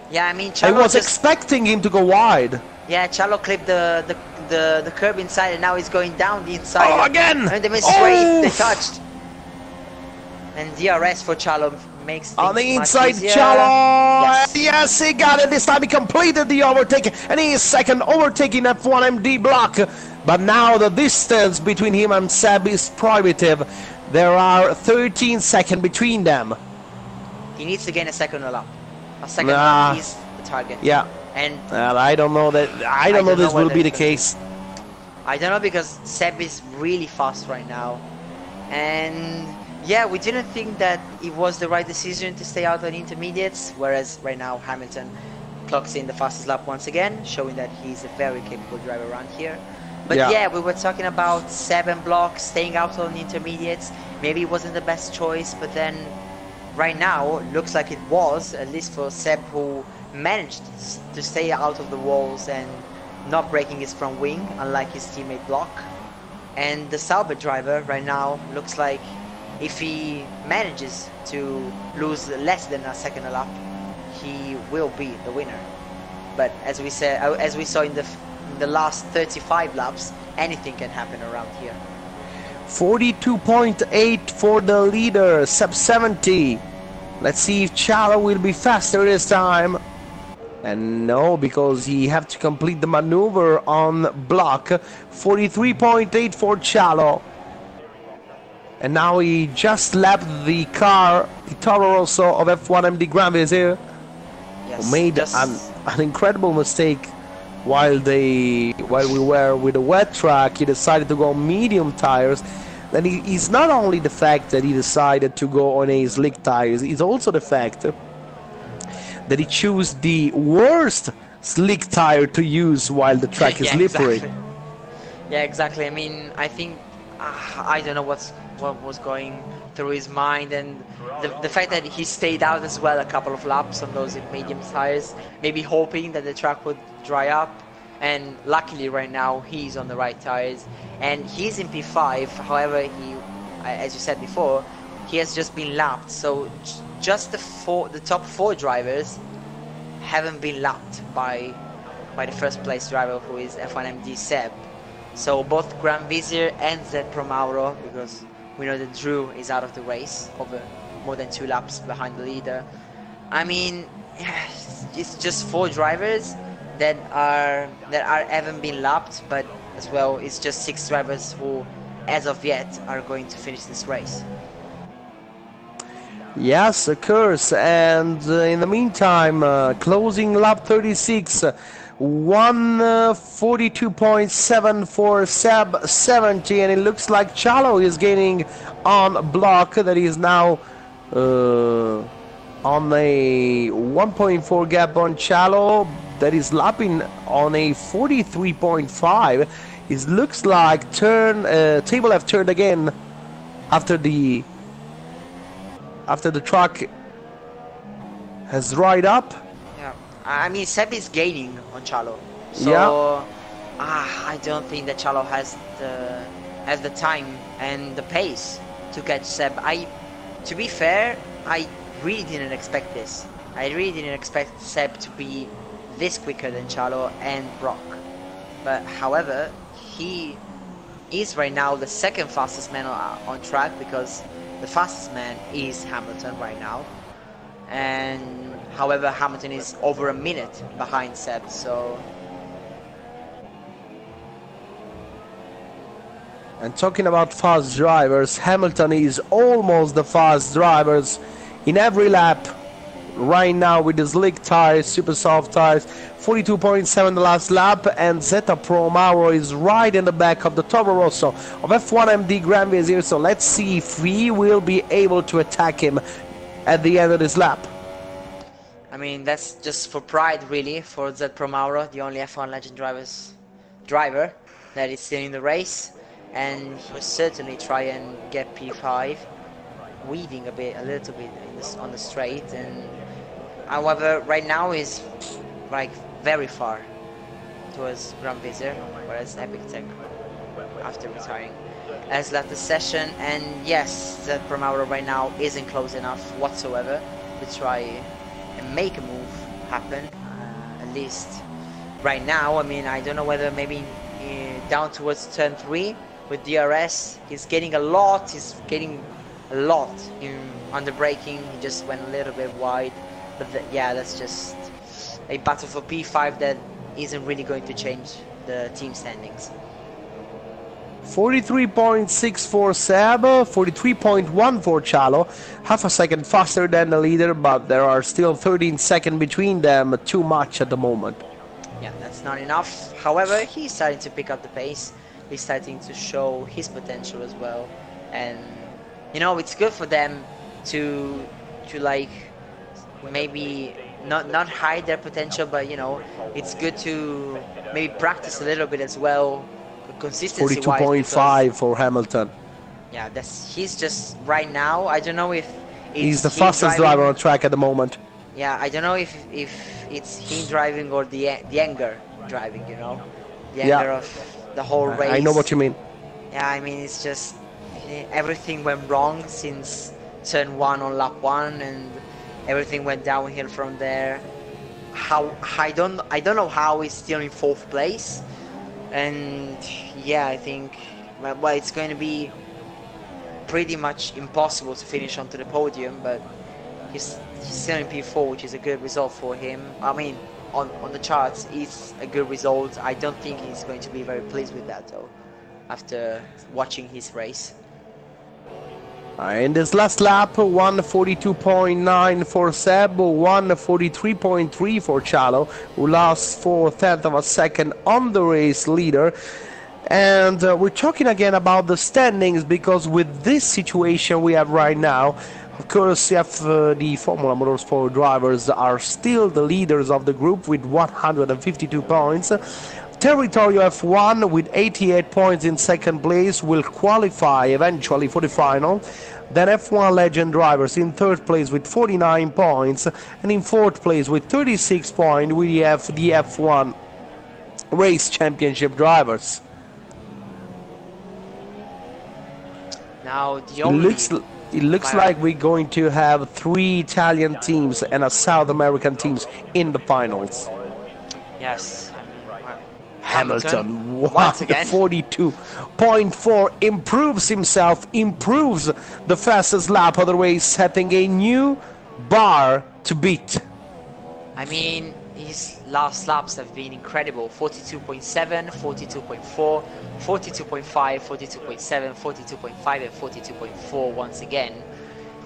Yeah, I mean, Chalo I was expecting him to go wide. Yeah, Chalo clipped the curb inside, and now he's going down the inside. Oh, again! And they missed straight, they touched. And DRS for Chalo makes things on the inside, much easier. Chalo! Yes, he got it. This time he completed the overtake, and he is 2nd, overtaking F1 MD Block. But now the distance between him and Seb is prohibitive. There are 13 seconds between them. He needs to gain a 2nd lap. A 2nd lap is the target. Yeah. And I don't know that. I don't know this will be the case. I don't know, because Seb is really fast right now, and yeah, we didn't think that it was the right decision to stay out on intermediates. Whereas right now Hamilton clocks in the fastest lap once again, showing that he's a very capable driver around here. But yeah, we were talking about Seb and Block staying out on the intermediates. Maybe it wasn't the best choice, but then right now looks like it was, at least for Seb, who managed to stay out of the walls and not breaking his front wing, unlike his teammate Block. And the Sauber driver right now looks like if he manages to lose less than a second a lap, he will be the winner. But as we said, as we saw in the last 35 laps, anything can happen around here. 42.8 for the leader, sub 70. Let's see if Chalo will be faster this time. And no, because he have to complete the maneuver on Block. 43.8 for Chalo. And now he just lapped the car, the Toro Rosso of F1 MD Grand Vizier. Yes, who made an incredible mistake while we were with a wet track. He decided to go medium tires. Then it's not only the fact that he decided to go on a slick tires, it's also the fact that he chose the worst slick tire to use while the track is slippery. Exactly. Yeah, exactly. I mean, I think I don't know what was going through his mind, and the fact that he stayed out as well a couple of laps on those medium tires, maybe hoping that the track would dry up. And luckily right now he's on the right tires and he's in P5. However, he, as you said before, he has just been lapped, so just the top 4 drivers haven't been lapped by the first place driver, who is F1MD Seb. So both Grand Vizier and Z Pro Mauro, because we know that Drew is out of the race, over more than 2 laps behind the leader. I mean, it's just 4 drivers that haven't been lapped, but as well it's just 6 drivers who as of yet are going to finish this race. Yes, of course. And in the meantime, closing lap 36, 142.7 for Seb 70, and it looks like Chalo is gaining on Block, that is now on a 1.4 gap on Chalo, that is lapping on a 43.5. It looks like table have turned again after the truck has dried up. Yeah, I mean Seb is gaining on Chalo, so I don't think that Chalo has the time and the pace to catch Seb. To be fair, I really didn't expect this. I really didn't expect Seb to be this quicker than Chalo and Brock. But however, he is right now the second fastest man on track, because the fastest man is Hamilton right now. And however, Hamilton is over a minute behind Seb, so. And talking about fast drivers, Hamilton is almost the fast drivers in every lap right now with the slick tires, super soft tires. 42.7 the last lap, and Zeta Pro Mauro is right in the back of the Toro Rosso of F1 MD Grand Vizier. So let's see if we will be able to attack him at the end of this lap. I mean, that's just for pride really for Z Pro Mauro, the only F1 Legend driver that is still in the race, and he will certainly try and get P5, weaving a little bit on the straight. And however, right now is like very far towards Grand Vizier, whereas Epic Tech, after retiring, has left the session. And yes, the Pro Mauro right now isn't close enough whatsoever to try and make a move happen, at least right now. I mean, I don't know whether maybe down towards turn 3 with DRS, he's getting a lot on the braking. He just went a little bit wide, but yeah, that's just a battle for P5 that isn't really going to change the team standings. 43.6 for Seb, 43.1 for Chalo, half a second faster than the leader, but there are still 13 seconds between them, too much at the moment. Yeah, that's not enough. However, he's starting to pick up the pace, he's starting to show his potential as well, and you know, it's good for them to like maybe not hide their potential, but you know, it's good to maybe practice a little bit as well, consistency-wise. 42.5 for Hamilton. Yeah, he's just right now. I don't know if he's the fastest driver on track at the moment. Yeah, I don't know if it's him driving or the anger driving. You know, the anger of the whole race. I know what you mean. Yeah, I mean it's just everything went wrong since turn 1 on lap 1, and everything went downhill from there. How I don't know how he's still in 4th place, and yeah, I think well it's going to be pretty much impossible to finish onto the podium, but he's still in P4, which is a good result for him. I mean, on the charts, it's a good result. I don't think he's going to be very pleased with that though, after watching his race. In this last lap, 1:42.9 for Seb, 1:43.3 for Chalo, who lost 4/10 of a second on the race leader. And we're talking again about the standings, because with this situation we have right now, of course, the Formula Motorsport drivers are still the leaders of the group with 152 points. Territorio F1 with 88 points in second place will qualify eventually for the final. Then F1 Legend drivers in third place with 49 points, and in fourth place with 36 points we have the F1 Race Championship drivers. Now the only it looks like we're going to have 3 Italian teams and a South American teams in the finals. Yes. Hamilton once again 42.4 improves himself, improves the fastest lap of the race, setting a new bar to beat. I mean, his last laps have been incredible. 42.7, 42.4, 42.5, 42.7, 42.5 and 42.4 once again.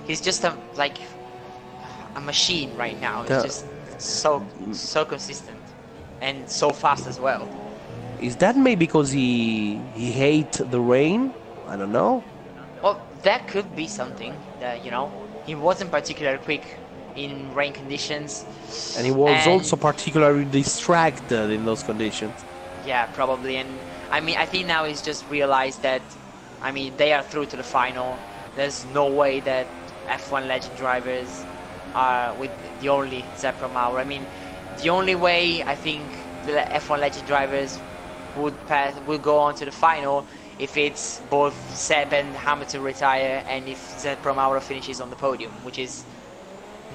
He's just like a machine right now. He's just so consistent and so fast as well. Is that maybe because he hates the rain? I don't know. Well, that could be something. That, you know, he wasn't particularly quick in rain conditions. And he was also particularly distracted in those conditions. Yeah, probably. And I mean, I think now he's just realized that, I mean, they are through to the final. There's no way that F1 Legend drivers are with the only Zephyr Maurer. I mean, the only way I think the F1 Legend drivers would go on to the final if it's both Seb and Hamilton retire, and if Zephyr Maurer finishes on the podium, which is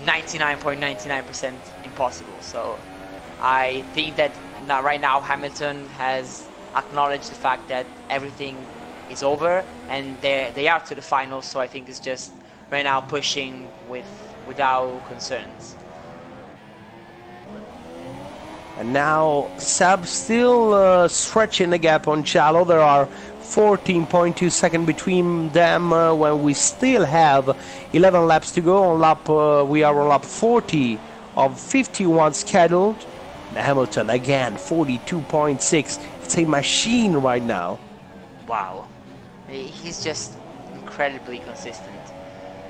99.99% impossible. So I think that right now Hamilton has acknowledged the fact that everything is over and they are to the final. So I think it's just right now pushing without concerns. And now Seb still stretching the gap on Chalo. There are 14.2 seconds between them when we still have 11 laps to go. On we are on lap 40 of 51 scheduled. Hamilton again 42.6. It's a machine right now. Wow, he's just incredibly consistent.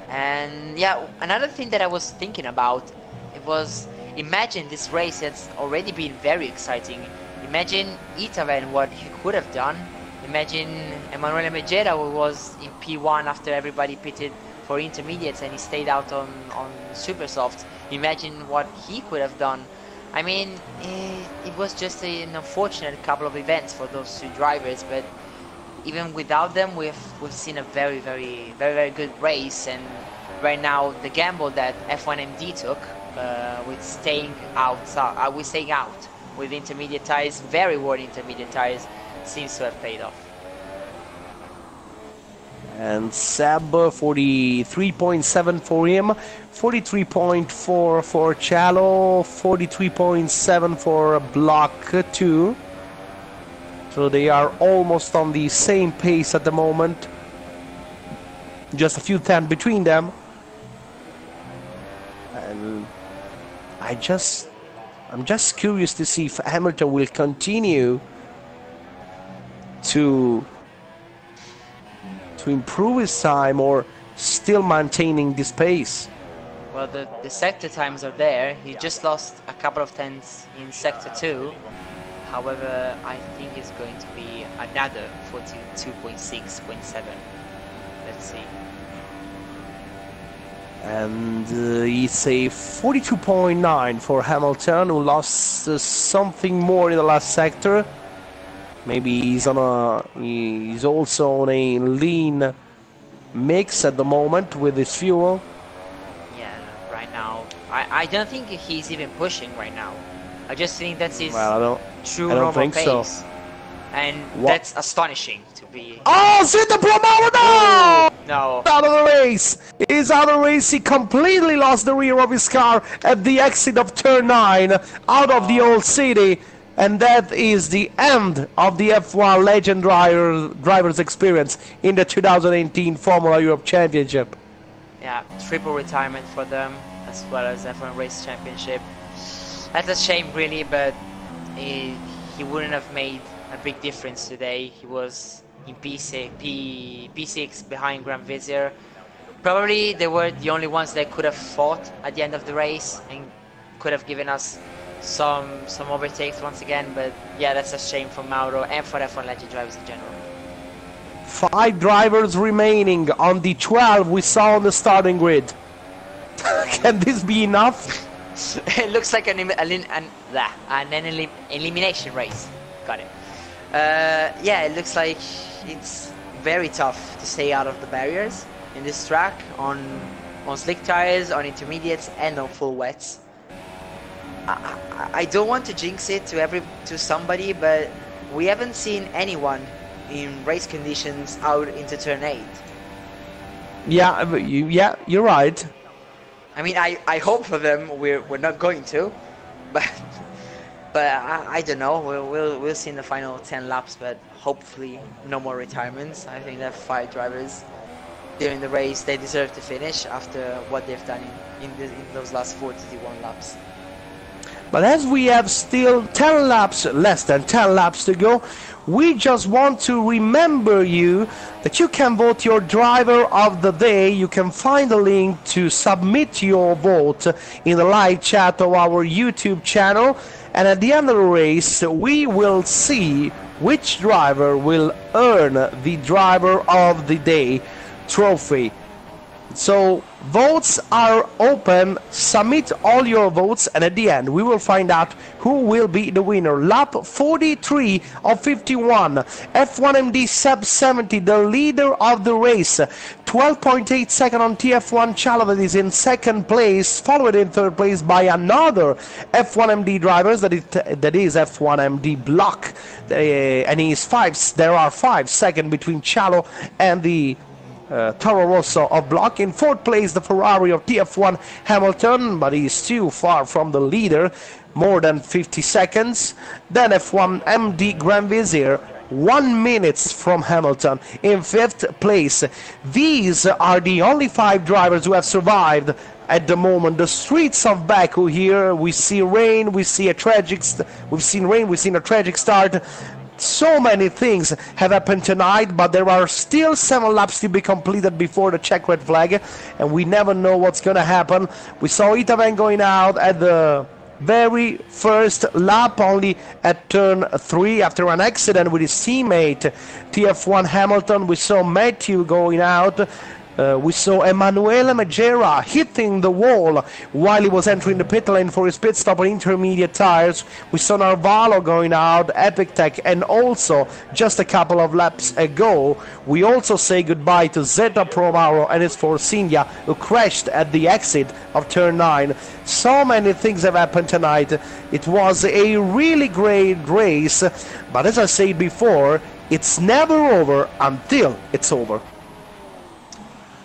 And yeah, another thing that I was thinking about, it was, imagine this race has already been very exciting. Imagine Itaven, what he could have done. Imagine Emanuele Megera, who was in P1 after everybody pitted for intermediates and he stayed out on super soft. Imagine what he could have done. I mean, it was just an unfortunate couple of events for those two drivers, but even without them, we've seen a very good race. And right now, the gamble that F1MD took with staying out with intermediate tires, very worn intermediate tires, seems to have paid off. And Seb 43.7 for him, 43.4 for Chalo, 43.7 for Block 2. So they are almost on the same pace at the moment. Just a few tenths between them. And I'm just curious to see if Hamilton will continue to improve his time or still maintaining this pace. Well, the sector times are there. He just lost a couple of tenths in sector 2, However, I think it's going to be another 42.6.7. Let's see. And it's a 42.9 for Hamilton, who lost something more in the last sector. Maybe he's also on a lean mix at the moment with his fuel. Yeah, right now I don't think he's even pushing right now. I just think that's his true normal pace. So. And that's astonishing to be. Oh, Zeta Promoter! No! No. Out of the race! He's out of the race. He completely lost the rear of his car at the exit of turn 9 out of the old city. And that is the end of the F1 Legend drivers experience in the 2018 Formula Europe Championship. Yeah, triple retirement for them, as well as F1 Race Championship. That's a shame, really, but he wouldn't have made a big difference today. He was in P6 behind Grand Vizier. Probably they were the only ones that could have fought at the end of the race and could have given us some overtakes once again, but yeah, that's a shame for Mauro and for F1 Legend drivers in general. 5 drivers remaining on the 12 we saw on the starting grid. Can this be enough? It looks like an elimination race. Got it. Yeah, it looks like it's very tough to stay out of the barriers in this track on slick tires, on intermediates, and on full wets. I don't want to jinx it to somebody, but we haven't seen anyone in race conditions out into turn 8. Yeah, you're right. I mean, I hope for them we're not going to, but I don't know. We'll see in the final 10 laps, but hopefully no more retirements. I think that 5 drivers during the race, they deserve to finish after what they've done in those last 41 laps. But as we have still 10 laps, less than 10 laps to go, we just want to remember you that you can vote your driver of the day. You can find a link to submit your vote in the live chat of our YouTube channel. And at the end of the race, we will see which driver will earn the driver of the day trophy. So votes are open, submit all your votes, and at the end we will find out who will be the winner. Lap 43 of 51, F1MD Sub 70, the leader of the race, 12.8 seconds on TF1 Chalavet is in second place, followed in third place by another F1MD drivers, that is F1MD Block, and there are 5 seconds between Chalo and the Toro Rosso of Block. In fourth place, the Ferrari of TF1 Hamilton, but he's too far from the leader, more than 50 seconds. Then F1 MD Grand Vizier, 1 minute from Hamilton, in fifth place. These are the only 5 drivers who have survived at the moment. The streets of Baku here, we see rain, we've seen a tragic start. So many things have happened tonight, but there are still 7 laps to be completed before the check red flag, and we never know what's going to happen. We saw Itavan going out at the very first lap, only at turn 3 after an accident with his teammate TF1 Hamilton. We saw Matthew going out. We saw Emanuele Megera hitting the wall while he was entering the pit lane for his pit stop on intermediate tires. We saw Narvalo going out, Epic Tech, and also just a couple of laps ago, we also say goodbye to Zeta Promaro and his Force India, who crashed at the exit of turn 9. So many things have happened tonight. It was a really great race, but as I said before, it's never over until it's over.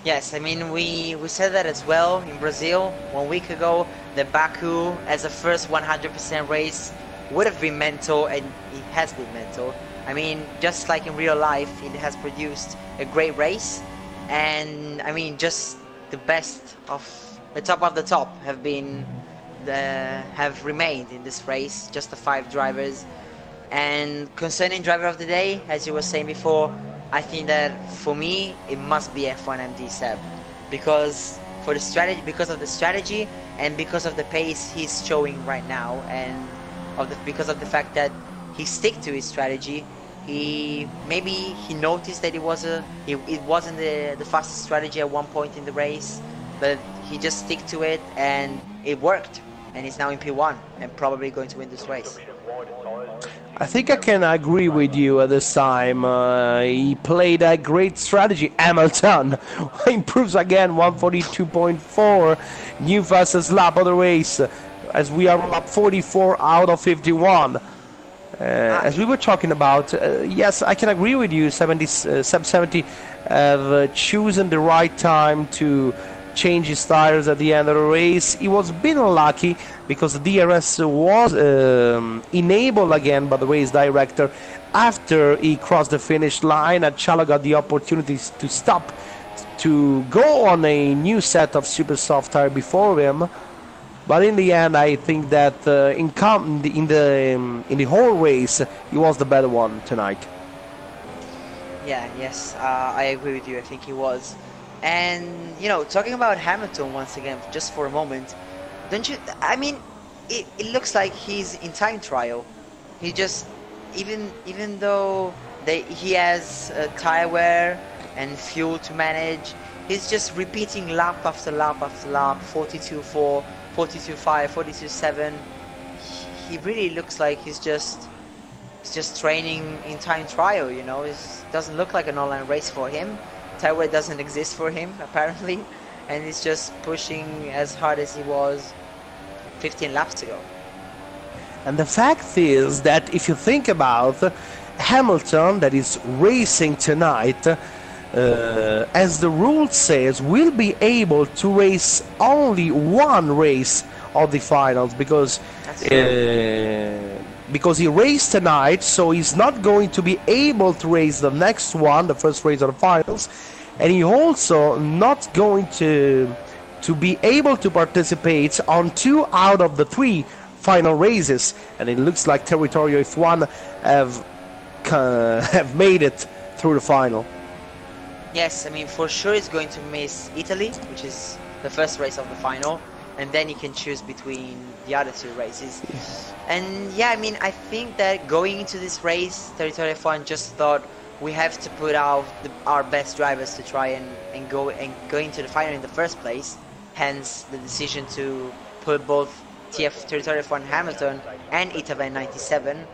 Yes, I mean, we said that as well in Brazil 1 week ago, that Baku as a first 100% race would have been mental, and it has been mental. I mean, just like in real life, it has produced a great race, and I mean, just the best of the top have remained in this race, just the 5 drivers. And concerning driver of the day, as you were saying before, I think that for me it must be F1MD Seb, because of the strategy and because of the pace he's showing right now, and because of the fact that he stick to his strategy. Maybe he noticed that it wasn't the fastest strategy at one point in the race, but he just stick to it and it worked, and he's now in P1 and probably going to win this race. I think I can agree with you at this time. He played a great strategy. Hamilton improves again, 142.4, new fastest lap of the race, as we are lap 44 out of 51. As we were talking about, yes, I can agree with you. Sub 70 have chosen the right time to change his tires at the end of the race. He was a bit unlucky because the DRS was enabled again by the race director after he crossed the finish line, and Chalo got the opportunity to stop to go on a new set of super soft tire before him. But in the end, I think that in the whole race, he was the better one tonight. Yes, I agree with you. I think he was. And, you know, talking about Hamilton once again, just for a moment, don't you, I mean, it looks like he's in time trial. He just, even though he has tire wear and fuel to manage, he's just repeating lap after lap after lap, 42.4, 42.5, 42.7. He really looks like he's just training in time trial, you know. It doesn't look like an online race for him. Tire doesn't exist for him apparently, and he's just pushing as hard as he was 15 laps to go. And the fact is that if you think about Hamilton, that is racing tonight, as the rule says, will be able to race only one race of the finals, because he raced tonight, so he's not going to be able to race the next one, the first race of the finals, and he also not going to be able to participate on 2 out of the 3 final races, and it looks like Territorio F1 have made it through the final. Yes, I mean, for sure he's going to miss Italy, which is the first race of the final, and then he can choose between the other 2 races. And yeah, I mean, I think that going into this race, Territorio F1 just thought we have to put out our best drivers to try and go into the final in the first place. Hence the decision to put both Territorio F1 Hamilton and Itaven 97,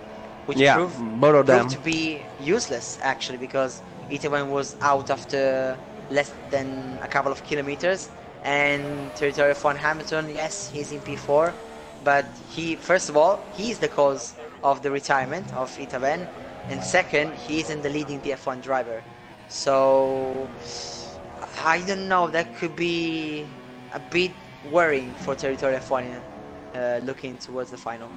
which proved to be useless actually, because Itaven was out after less than a couple of kilometers, and Territorio F1 Hamilton, yes, he's in P4, but first of all, he's the cause of the retirement of Itaven, and second, he isn't the leading TF1 driver. So I don't know, that could be a bit worrying for Territorio F1 looking towards the final.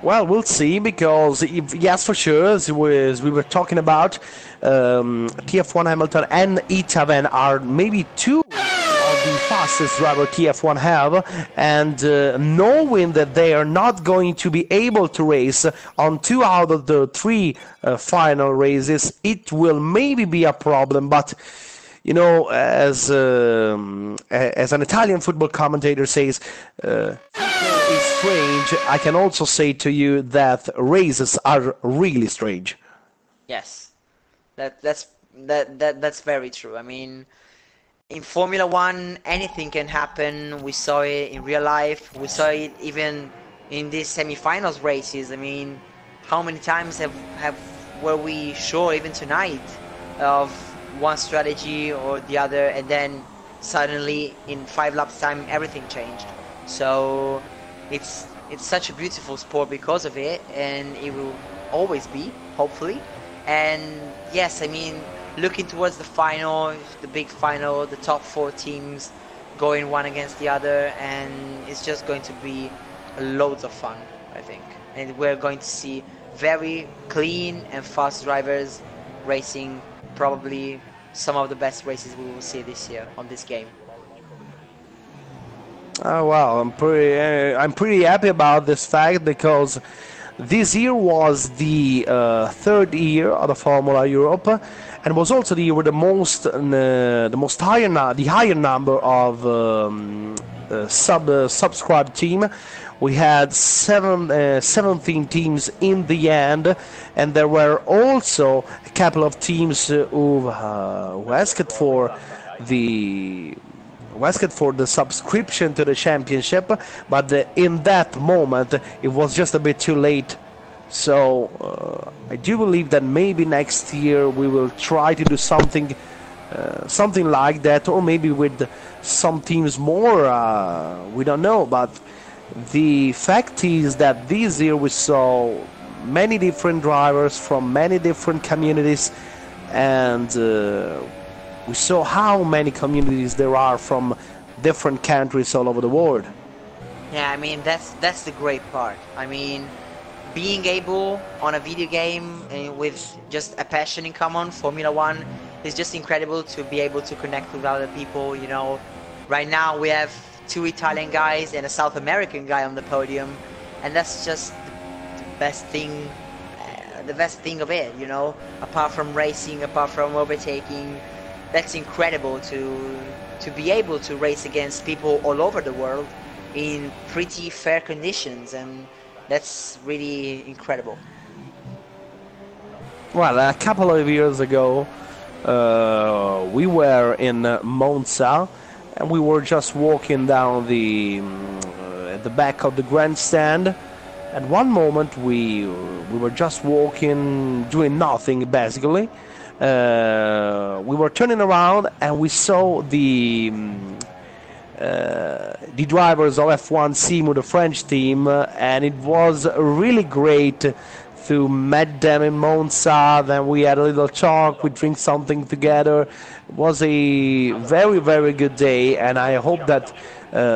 Well, we'll see, because yes, for sure, as we were talking about, TF1 Hamilton and Itaven are maybe 2 of the fastest driver TF1 have, and knowing that they are not going to be able to race on 2 out of the 3 final races, it will maybe be a problem. But you know, as an Italian football commentator says, football is strange. I can also say to you that races are really strange. Yes, that's very true. I mean, in Formula One, anything can happen. We saw it in real life. We saw it even in these semi-finals races. I mean, how many times were we sure, even tonight, of one strategy or the other, and then suddenly in 5 laps time everything changed. So it's such a beautiful sport because of it, and it will always be, hopefully. And yes, I mean, looking towards the final, the big final, the top 4 teams going one against the other, and it's just going to be loads of fun, I think. And we're going to see very clean and fast drivers racing probably some of the best races we will see this year on this game. Oh well, I'm pretty happy about this fact, because this year was the 3rd year of the Formula Europe, and was also the year with the higher number of subscribed team. We had 17 teams in the end, and there were also a couple of teams who asked for the subscription to the championship, but in that moment it was just a bit too late. So I do believe that maybe next year we will try to do something like that, or maybe with some teams more. We don't know, but the fact is that this year we saw many different drivers from many different communities, and we saw how many communities there are from different countries all over the world. Yeah, I mean that's the great part. I mean, being able on a video game with just a passion in common, Formula One, is just incredible to be able to connect with other people. You know, right now we have 2 Italian guys and a South American guy on the podium, and that's just the best thing. The best thing of it, you know, apart from racing, apart from overtaking, that's incredible to be able to race against people all over the world in pretty fair conditions, and that's really incredible. Well, a couple of years ago, we were in Monza, and we were just walking down at the back of the grandstand. At one moment, we were just walking, doing nothing basically. We were turning around, and we saw the drivers of F1 Simu, the French team, and it was really great to meet them in Monza. Then we had a little talk, we drink something together. It was a very, very good day, and I hope that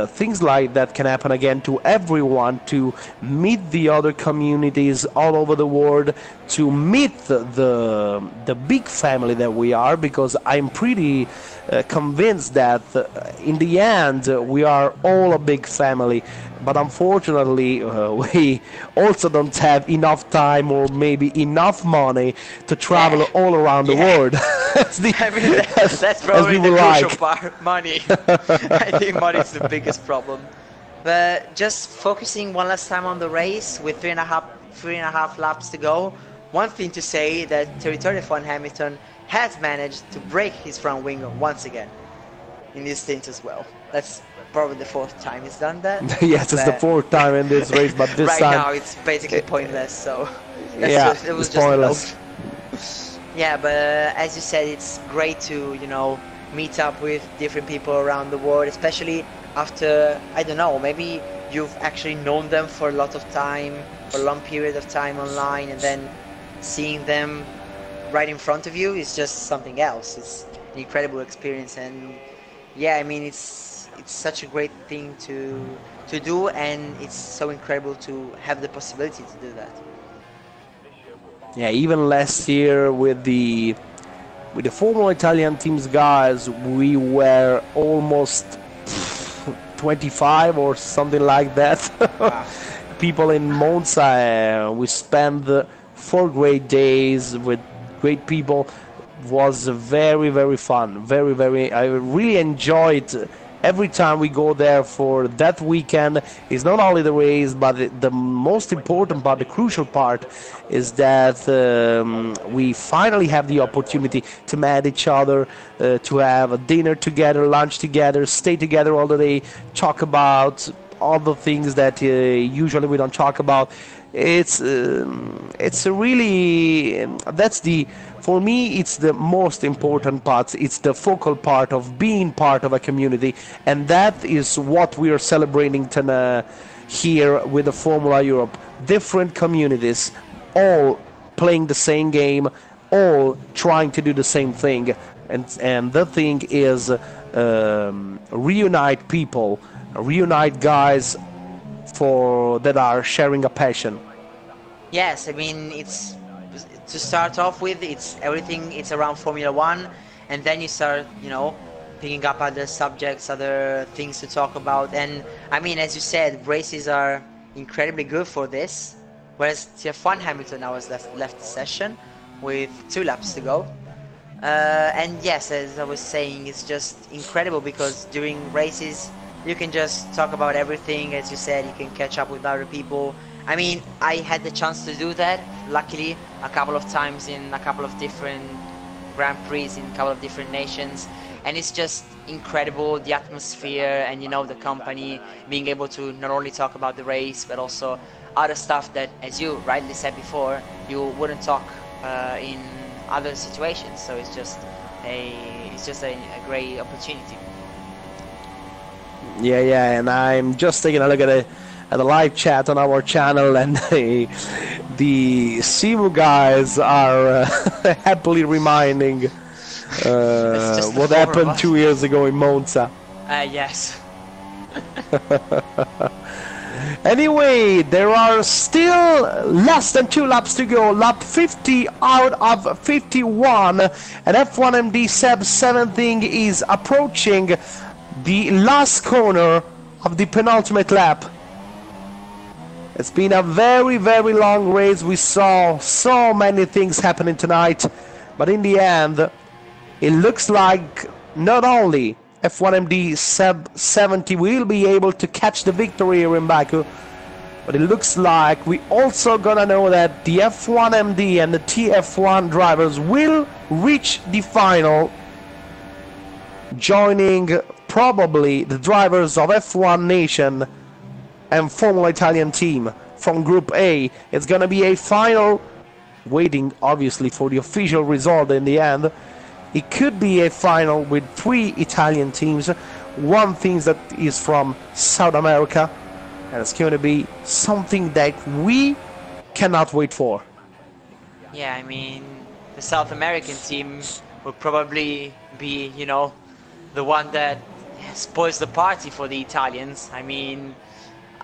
things like that can happen again to everyone, to meet the other communities all over the world, to meet the big family that we are, because I'm pretty convinced that in the end we are all a big family. But unfortunately, we also don't have enough time or maybe enough money to travel all around the world. That's probably the crucial part, money. I think money is the biggest problem. But just focusing one last time on the race with three and a half laps to go, one thing to say that Territorio Van Hamilton has managed to break his front wing once again in this stint as well. That's probably the 4th time he's done that. Yes, it's the 4th time in this race, but this right time... now it's basically pointless, so it was pointless. Yeah, but as you said, it's great to, you know, meet up with different people around the world, especially after, I don't know, maybe you've actually known them for a lot of time, for a long period of time online, and then seeing them right in front of you is just something else. It's an incredible experience, and yeah, I mean, it's such a great thing to do, and it's so incredible to have the possibility to do that. Yeah, even last year with the former Italian teams guys, we were almost 25 or something like that. Wow. People in Monza, we spent 4 great days with great people. It was very, very fun. Very, very. I really enjoyed every time we go there for that weekend. It's not only the race, but the most important part, the crucial part, is that we finally have the opportunity to meet each other, to have a dinner together, lunch together, stay together all the day, talk about all the things that usually we don't talk about. It's a really, for me, it's the most important part. It's the focal part of being part of a community, and that is what we are celebrating here with the Formula Europe. Different communities, all playing the same game, all trying to do the same thing, and the thing is reunite people, reunite guys that are sharing a passion. Yes, I mean, it's to start off with, it's everything, it's around Formula One, and then you start, you know, picking up other subjects, other things to talk about. And I mean, as you said, races are incredibly good for this, whereas F1 Hamilton now has left the session with 2 laps to go. And yes, as I was saying, it's just incredible because during races you can just talk about everything. As you said, you can catch up with other people. I mean, I had the chance to do that, luckily, a couple of times in a couple of different Grand Prix in a couple of different nations. And it's just incredible, the atmosphere and, you know, the company, being able to not only talk about the race, but also other stuff that, as you rightly said before, you wouldn't talk in other situations. So it's just a great opportunity. Yeah, and I'm just taking a look at the live chat on our channel, and the Simu guys are happily reminding what happened 2 years ago in Monza. Yes. Anyway, there are still less than 2 laps to go. Lap 50 out of 51, and F1MD Seb 17 is approaching the last corner of the penultimate lap. It's been a very, very long race. We saw so many things happening tonight, but in the end, it looks like not only F1MD Seb 70 will be able to catch the victory here in Baku, but it looks like we also gonna know that the F1MD and the TF1 drivers will reach the final, joining probably the drivers of F1 Nation and Formula Italian team from Group A. It's gonna be a final, waiting obviously for the official result in the end. It could be a final with 3 Italian teams, one team that is from South America, and it's going to be something that we cannot wait for. Yeah, I mean, the South American team will probably be, you know, the one that spoils the party for the Italians. I mean,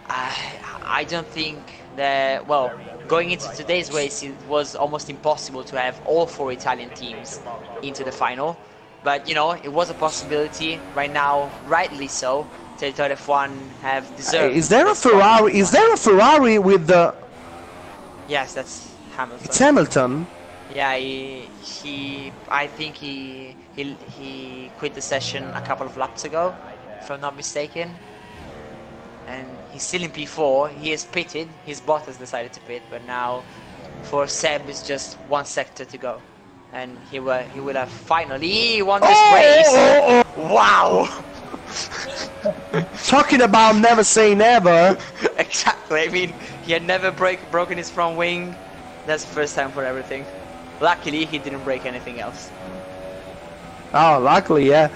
I don't think that, well, going into today's race, it was almost impossible to have all 4 Italian teams into the final. But, you know, it was a possibility. Right now, rightly so, Territory F1 have deserved. Is there a Ferrari? Is there a Ferrari with the? Yes, that's Hamilton. It's Hamilton. Yeah, I think he quit the session a couple of laps ago, if I'm not mistaken. And he's still in P4. He is pitted. His bot has decided to pit, but now for Seb it's just 1 sector to go, and he will have finally won this race. Wow! Talking about never say never. Exactly. I mean, he had never broken his front wing. That's the first time for everything. Luckily, he didn't break anything else. Oh, luckily, yeah.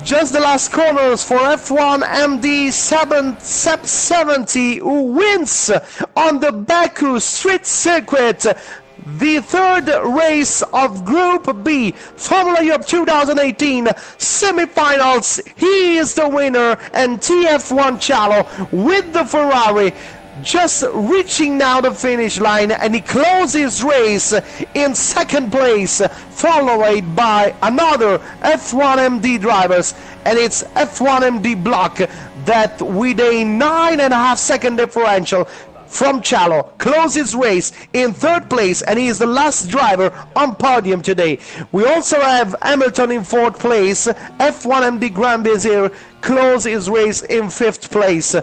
Just the last corners for F1 MD Seb 70, who wins on the Baku Street Circuit, the 3rd race of Group B, Formula Europe 2018 semi-finals. He is the winner, and TF1 Chalo with the Ferrari just reaching now the finish line, and he closes race in 2nd place, followed by another F1MD drivers, and it's F1MD block that with a 9.5 second differential from Chalo closes race in 3rd place, and he is the last driver on podium today. We also have Hamilton in 4th place. F1MD Grand Vizier closes race in 5th place.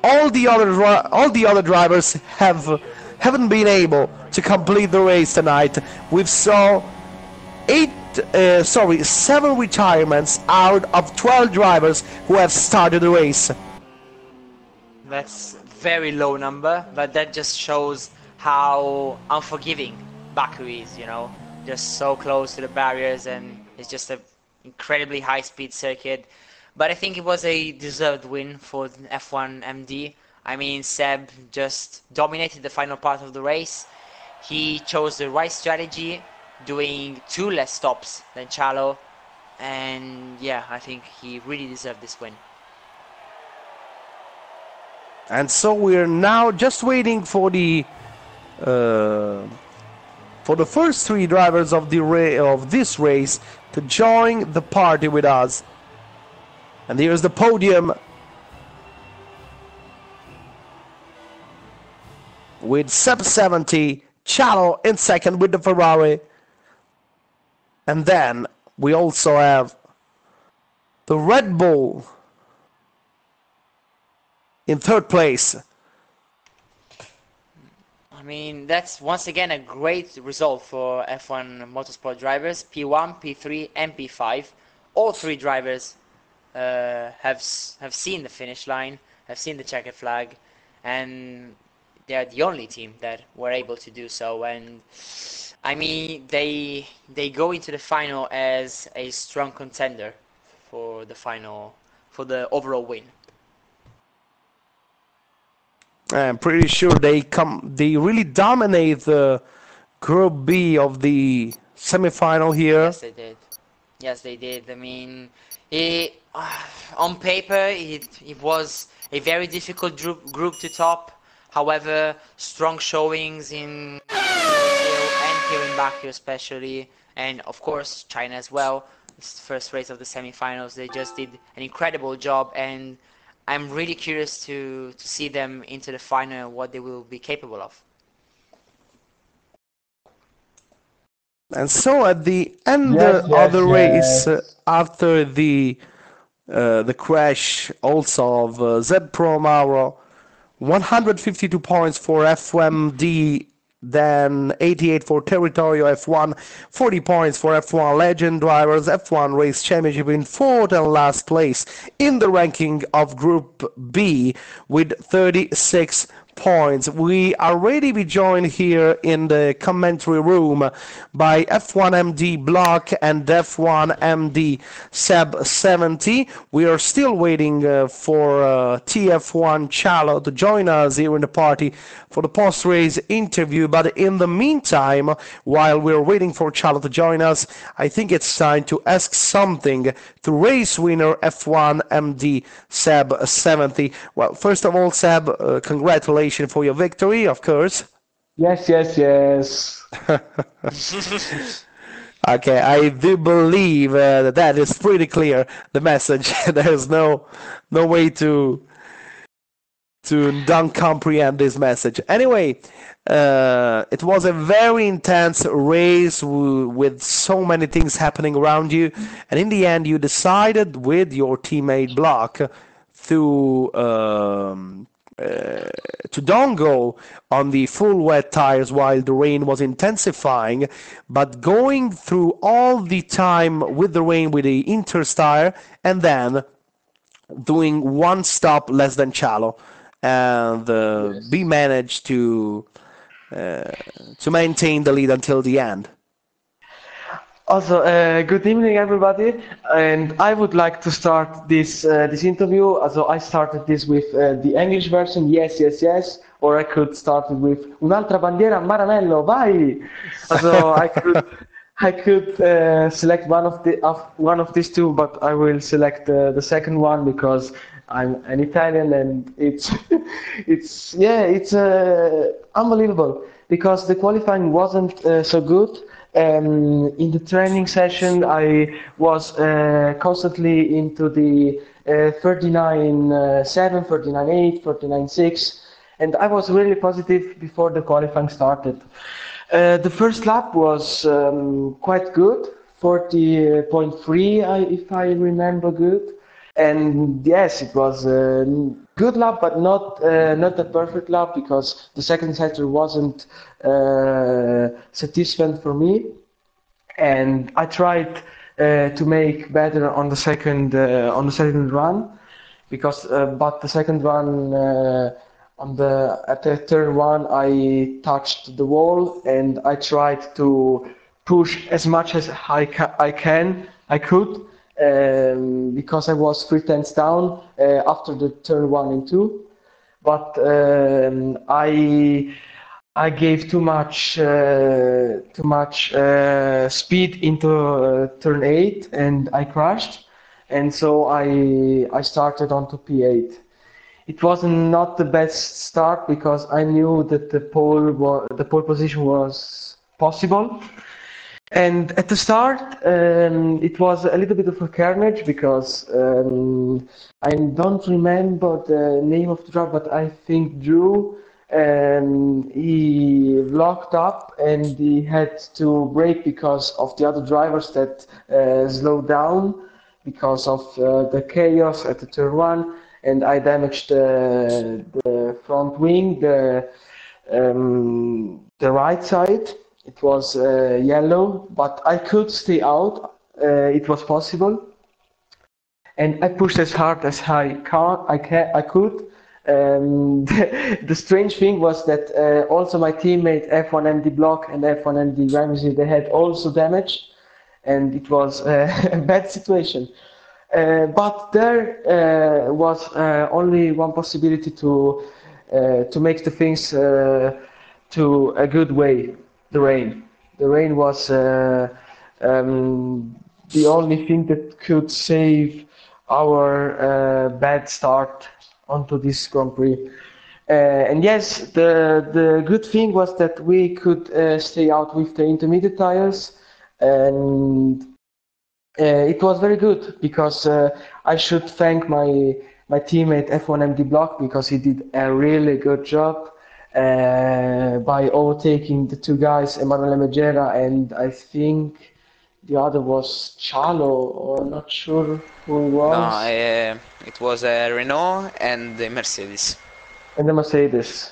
All the other drivers haven't been able to complete the race tonight. We've saw 7 retirements out of 12 drivers who have started the race. That's very low number, but that just shows how unforgiving Baku is, you know, just so close to the barriers, and it's just an incredibly high-speed circuit. But I think it was a deserved win for F1 MD. I mean, Seb just dominated the final part of the race. He chose the right strategy, doing 2 less stops than Chalo, and yeah, I think he really deserved this win. And so we're now just waiting for the first 3 drivers of this race to join the party with us. And here's the podium with Seb 70, Chalo in 2nd with the Ferrari. And then we also have the Red Bull in third place. I mean, that's once again a great result for F1 motorsport drivers. P1, P3, and P5. All three drivers have seen the finish line, have seen the checkered flag, and they're the only team that were able to do so. And I mean, they go into the final as a strong contender for the overall win. I'm pretty sure they really dominate the Group B of the semifinal here. Yes, they did. Yes, they did. I mean, on paper, it was a very difficult group to top. However, strong showings in Brazil and here in Baku especially, and of course China as well. It's the first race of the semifinals. They just did an incredible job, and I'm really curious to see them into the final and what they will be capable of. And so at the end of the race, after the crash also of Z Pro Mauro, 152 points for FMD, then 88 for Territorio F1, 40 points for F1 Legend Drivers, F1 Race Championship in fourth and last place in the ranking of Group B with 36 points. We are ready to be joined here in the commentary room by F1MD Block and F1MD Seb 70. We are still waiting for TF1 Chalo to join us here in the party for the post-race interview, but in the meantime, while we're waiting for Chalo to join us, I think it's time to ask something to race winner F1MD Seb 70. Well, first of all, Seb, congratulations for your victory, of course. Yes. Okay, I do believe that is pretty clear, the message. There's no way to don't comprehend this message. Anyway, it was a very intense race with so many things happening around you, and in the end you decided with your teammate Block to don't go on the full wet tires while the rain was intensifying, but going through all the time with the rain with the Inters tire, and then doing one stop less than Chalo, and we managed to maintain the lead until the end. Also, good evening, everybody. And I would like to start this interview. Also, I started this with the English version, yes, or I could start it with un'altra bandiera, Maranello, vai! Also, I could select one of these two, but I will select the second one because I'm an Italian, and it's unbelievable because the qualifying wasn't so good. In the training session, I was constantly into the 39.7, 39.8, 39.6, and I was really positive before the qualifying started. The first lap was quite good, 40.3, if I remember good. And yes, it was a good lap, but not a perfect lap because the second sector wasn't satisfying for me. And I tried to make better on the second run, because but the second run at the turn one I touched the wall, and I tried to push as much as I could. Because I was 3 tenths down after the turn 1 and 2, but I gave too much speed into turn 8, and I crashed, and so I started onto P8. It was not the best start because I knew that the pole position was possible. And at the start, it was a little bit of a carnage because I don't remember the name of the driver, but I think Drew, he locked up and he had to brake because of the other drivers that slowed down because of the chaos at the turn 1. and I damaged the front wing, the right side. It was yellow, but I could stay out. It was possible, and I pushed as hard as I could. The strange thing was that also my teammate F1MD Block and F1MD Ramsey, they had also damage, and it was a bad situation. But there was only one possibility to make the things to a good way: the rain. The rain was the only thing that could save our bad start onto this Grand Prix. And yes, the good thing was that we could stay out with the intermediate tires, and it was very good because I should thank my teammate F1MD Block because he did a really good job by overtaking the two guys, Emanuele Megera, and I think the other was Chalo, or not sure who it No, was. it was a Renault and the Mercedes. And the Mercedes,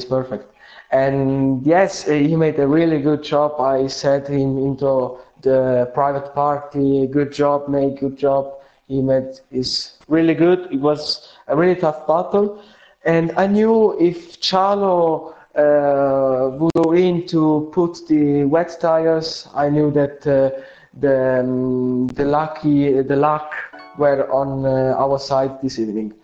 perfect. And yes, he made a really good job. I set him into the private party. Good job, mate. Good job. He made is really good. It was a really tough battle, and I knew if Charlo would go in to put the wet tires, I knew that the luck were on our side this evening.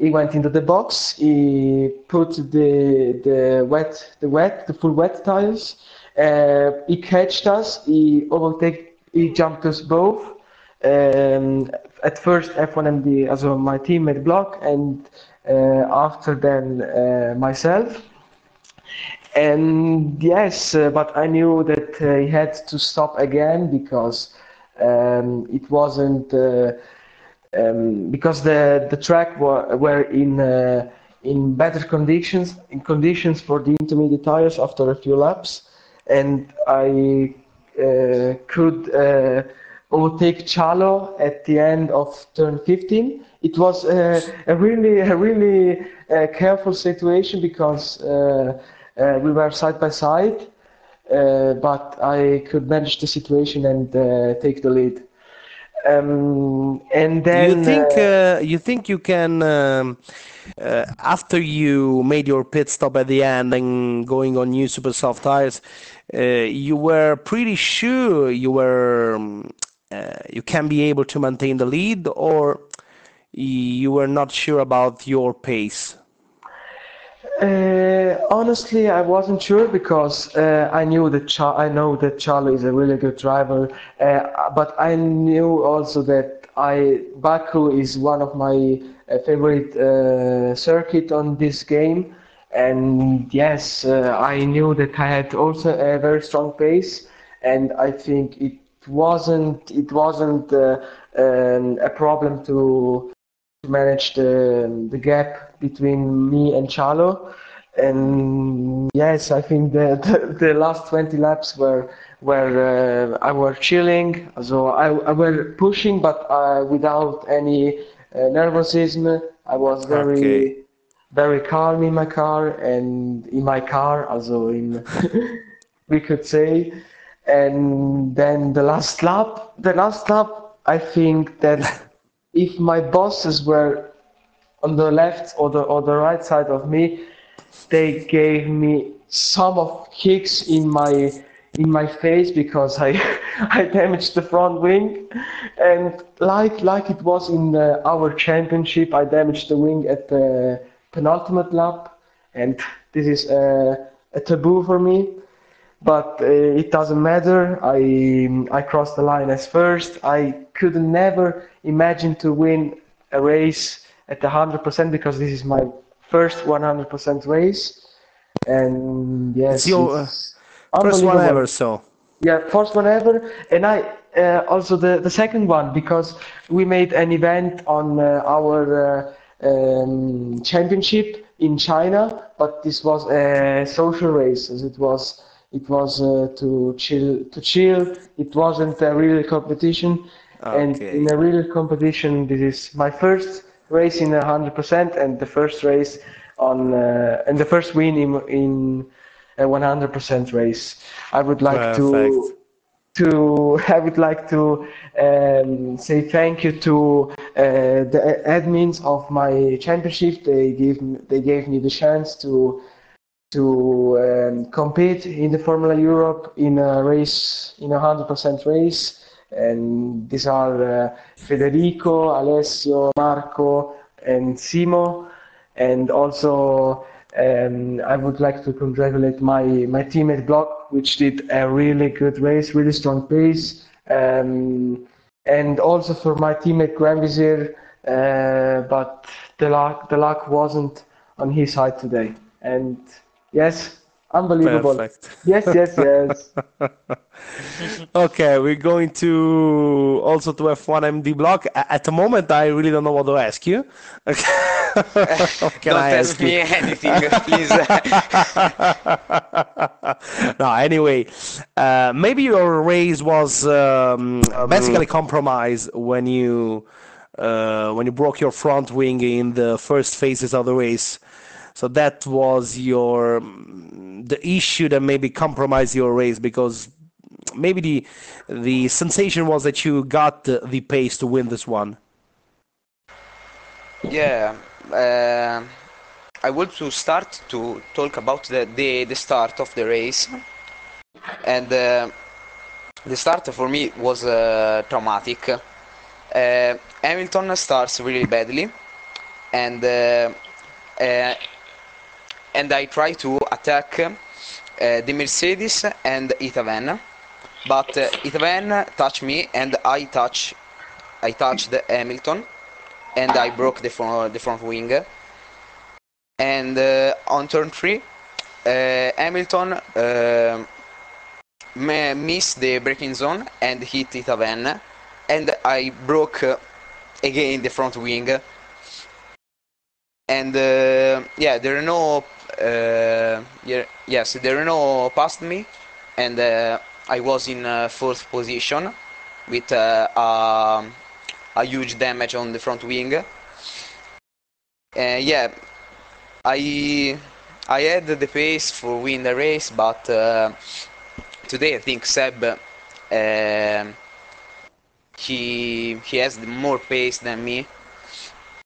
He went into the box. He put the full wet tires. He catched us. He jumped us both. At first, F1MD, also my teammate Block, and after then myself. And yes, but I knew that he had to stop again because it wasn't. Because the track were in better conditions, in conditions for the intermediate tires after a few laps, and I could overtake Chalo at the end of turn 15. It was a really careful situation because we were side by side, but I could manage the situation and take the lead. And then You think you can after you made your pit stop at the end and going on new super soft tires, you were pretty sure you can be able to maintain the lead, or you were not sure about your pace? Honestly, I wasn't sure because I know that Charlie is a really good driver, but I knew also that Baku is one of my favorite circuit on this game, and yes, I knew that I had also a very strong pace, and I think it wasn't a problem to manage the gap between me and Chalo. And yes, I think the last 20 laps were I were chilling, so I were pushing, but without any nervousness. I was Okay. very calm in my car and in my car, also in we could say. And then the last lap, I think that if my bosses were on the left or the right side of me, they gave me some of kicks in my face because I I damaged the front wing, and like it was in our championship, I damaged the wing at the penultimate lap, and this is a taboo for me. But it doesn't matter. I crossed the line as first. I could never imagine to win a race at 100% because this is my first 100% race, and It's yes, your it's first one unbelievable. ever, so. Yeah, first one ever, and I also the second one because we made an event on our championship in China, but this was a social race, as it was to chill. It wasn't a real competition, and Okay. in a real competition, this is my first race in 100% and the first race on and the first win in a 100% race. I would like Perfect. I would like to say thank you to the admins of my championship. They gave me the chance to compete in the Formula Europe in a race in a 100% race. And these are Federico, Alessio, Marco, and Simo. And also, I would like to congratulate my teammate Block, which did a really good race, really strong pace. And also for my teammate Grand Vizier, but the luck wasn't on his side today. And yes, unbelievable. Perfect. Yes, yes, yes. Okay, we're going to also to F1 MD block. At the moment, I really don't know what to ask you. What can Don't I ask ask you? me anything, please. No, anyway, maybe your race was basically compromised when you broke your front wing in the first phases of the race. So that was the issue that maybe compromised your race because maybe the sensation was that you got the pace to win this one. Yeah, uh, I want to start to talk about the start of the race, and the start for me was traumatic. Hamilton starts really badly, and uh, uh, and I try to attack the Mercedes and Itaven, but Itaven touched me and I touched Hamilton and I broke the front wing. And on turn 3, Hamilton missed the braking zone and hit Itaven, and I broke again the front wing. And yeah, the Renault, yes, the Renault passed me, and I was in fourth position with a huge damage on the front wing. Yeah, I I had the pace for win the race, but today I think Seb he has more pace than me.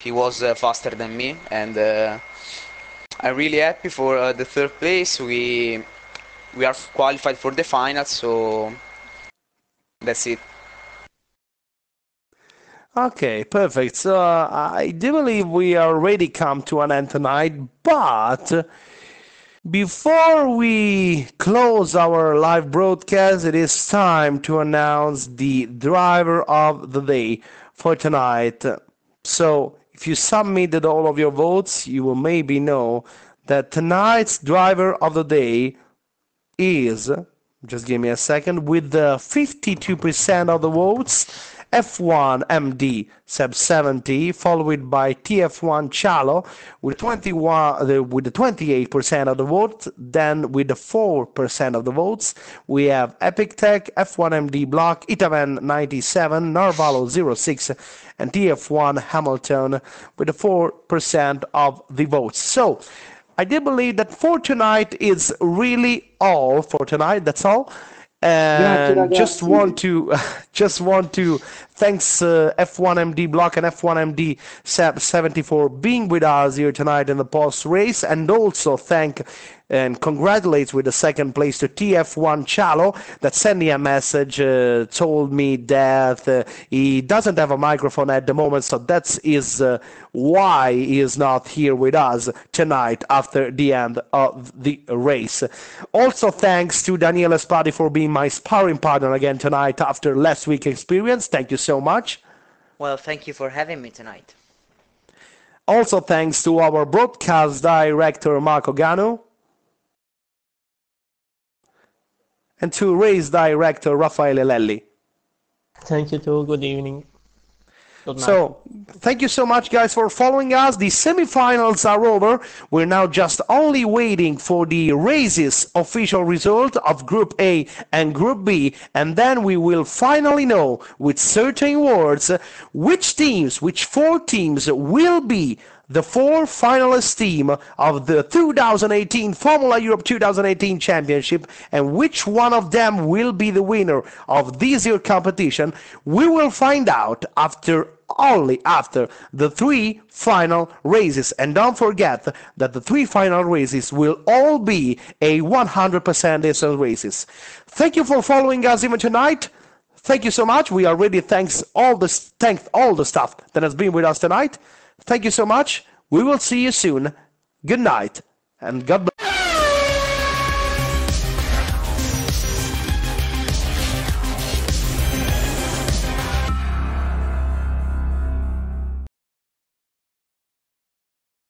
He was faster than me, and I'm really happy for the third place. We are qualified for the final, so that's it. Okay, perfect. So I do believe we already come to an end tonight, but before we close our live broadcast, it is time to announce the driver of the day for tonight. So, if you submitted all of your votes, you will maybe know that tonight's driver of the day is, just give me a second, with the 52% of the votes, F1 MD Seb 70, followed by TF1 Chalo with 28% of the votes. Then with the 4% of the votes, we have Epic Tech, F1 MD Block, Itavan 97, Narvalo 06, and TF1 Hamilton with the 4% of the votes. So I do believe that for tonight is really all for tonight. That's all. Grazie And just want ragazzi. to just want to thanks F1MD Block and F1MD 70 for being with us here tonight in the post race, and also thank and congratulate with the second place to TF1 Chalo that sent me a message, told me that he doesn't have a microphone at the moment, so that is why he is not here with us tonight after the end of the race. Also thanks to Daniele Spadi for being my sparring partner again tonight after last week's experience. Thank you so much. Well, thank you for having me tonight. Also thanks to our broadcast director Marco Gano and to race director Raffaele Lelli. Thank you too. Good evening. So, thank you so much, guys, for following us. The semifinals are over. We're now just only waiting for the races official result of Group A and Group B, and then we will finally know with certain words which 4 teams will be the 4 finalist team of the 2018 Formula Europe 2018 Championship, and which one of them will be the winner of this year's competition. We will find out only after the 3 final races. And don't forget that the 3 final races will all be a 100% instant races. Thank you for following us even tonight. Thank you so much. We already thank all the staff that has been with us tonight. Thank you so much. We will see you soon. Good night and God bless.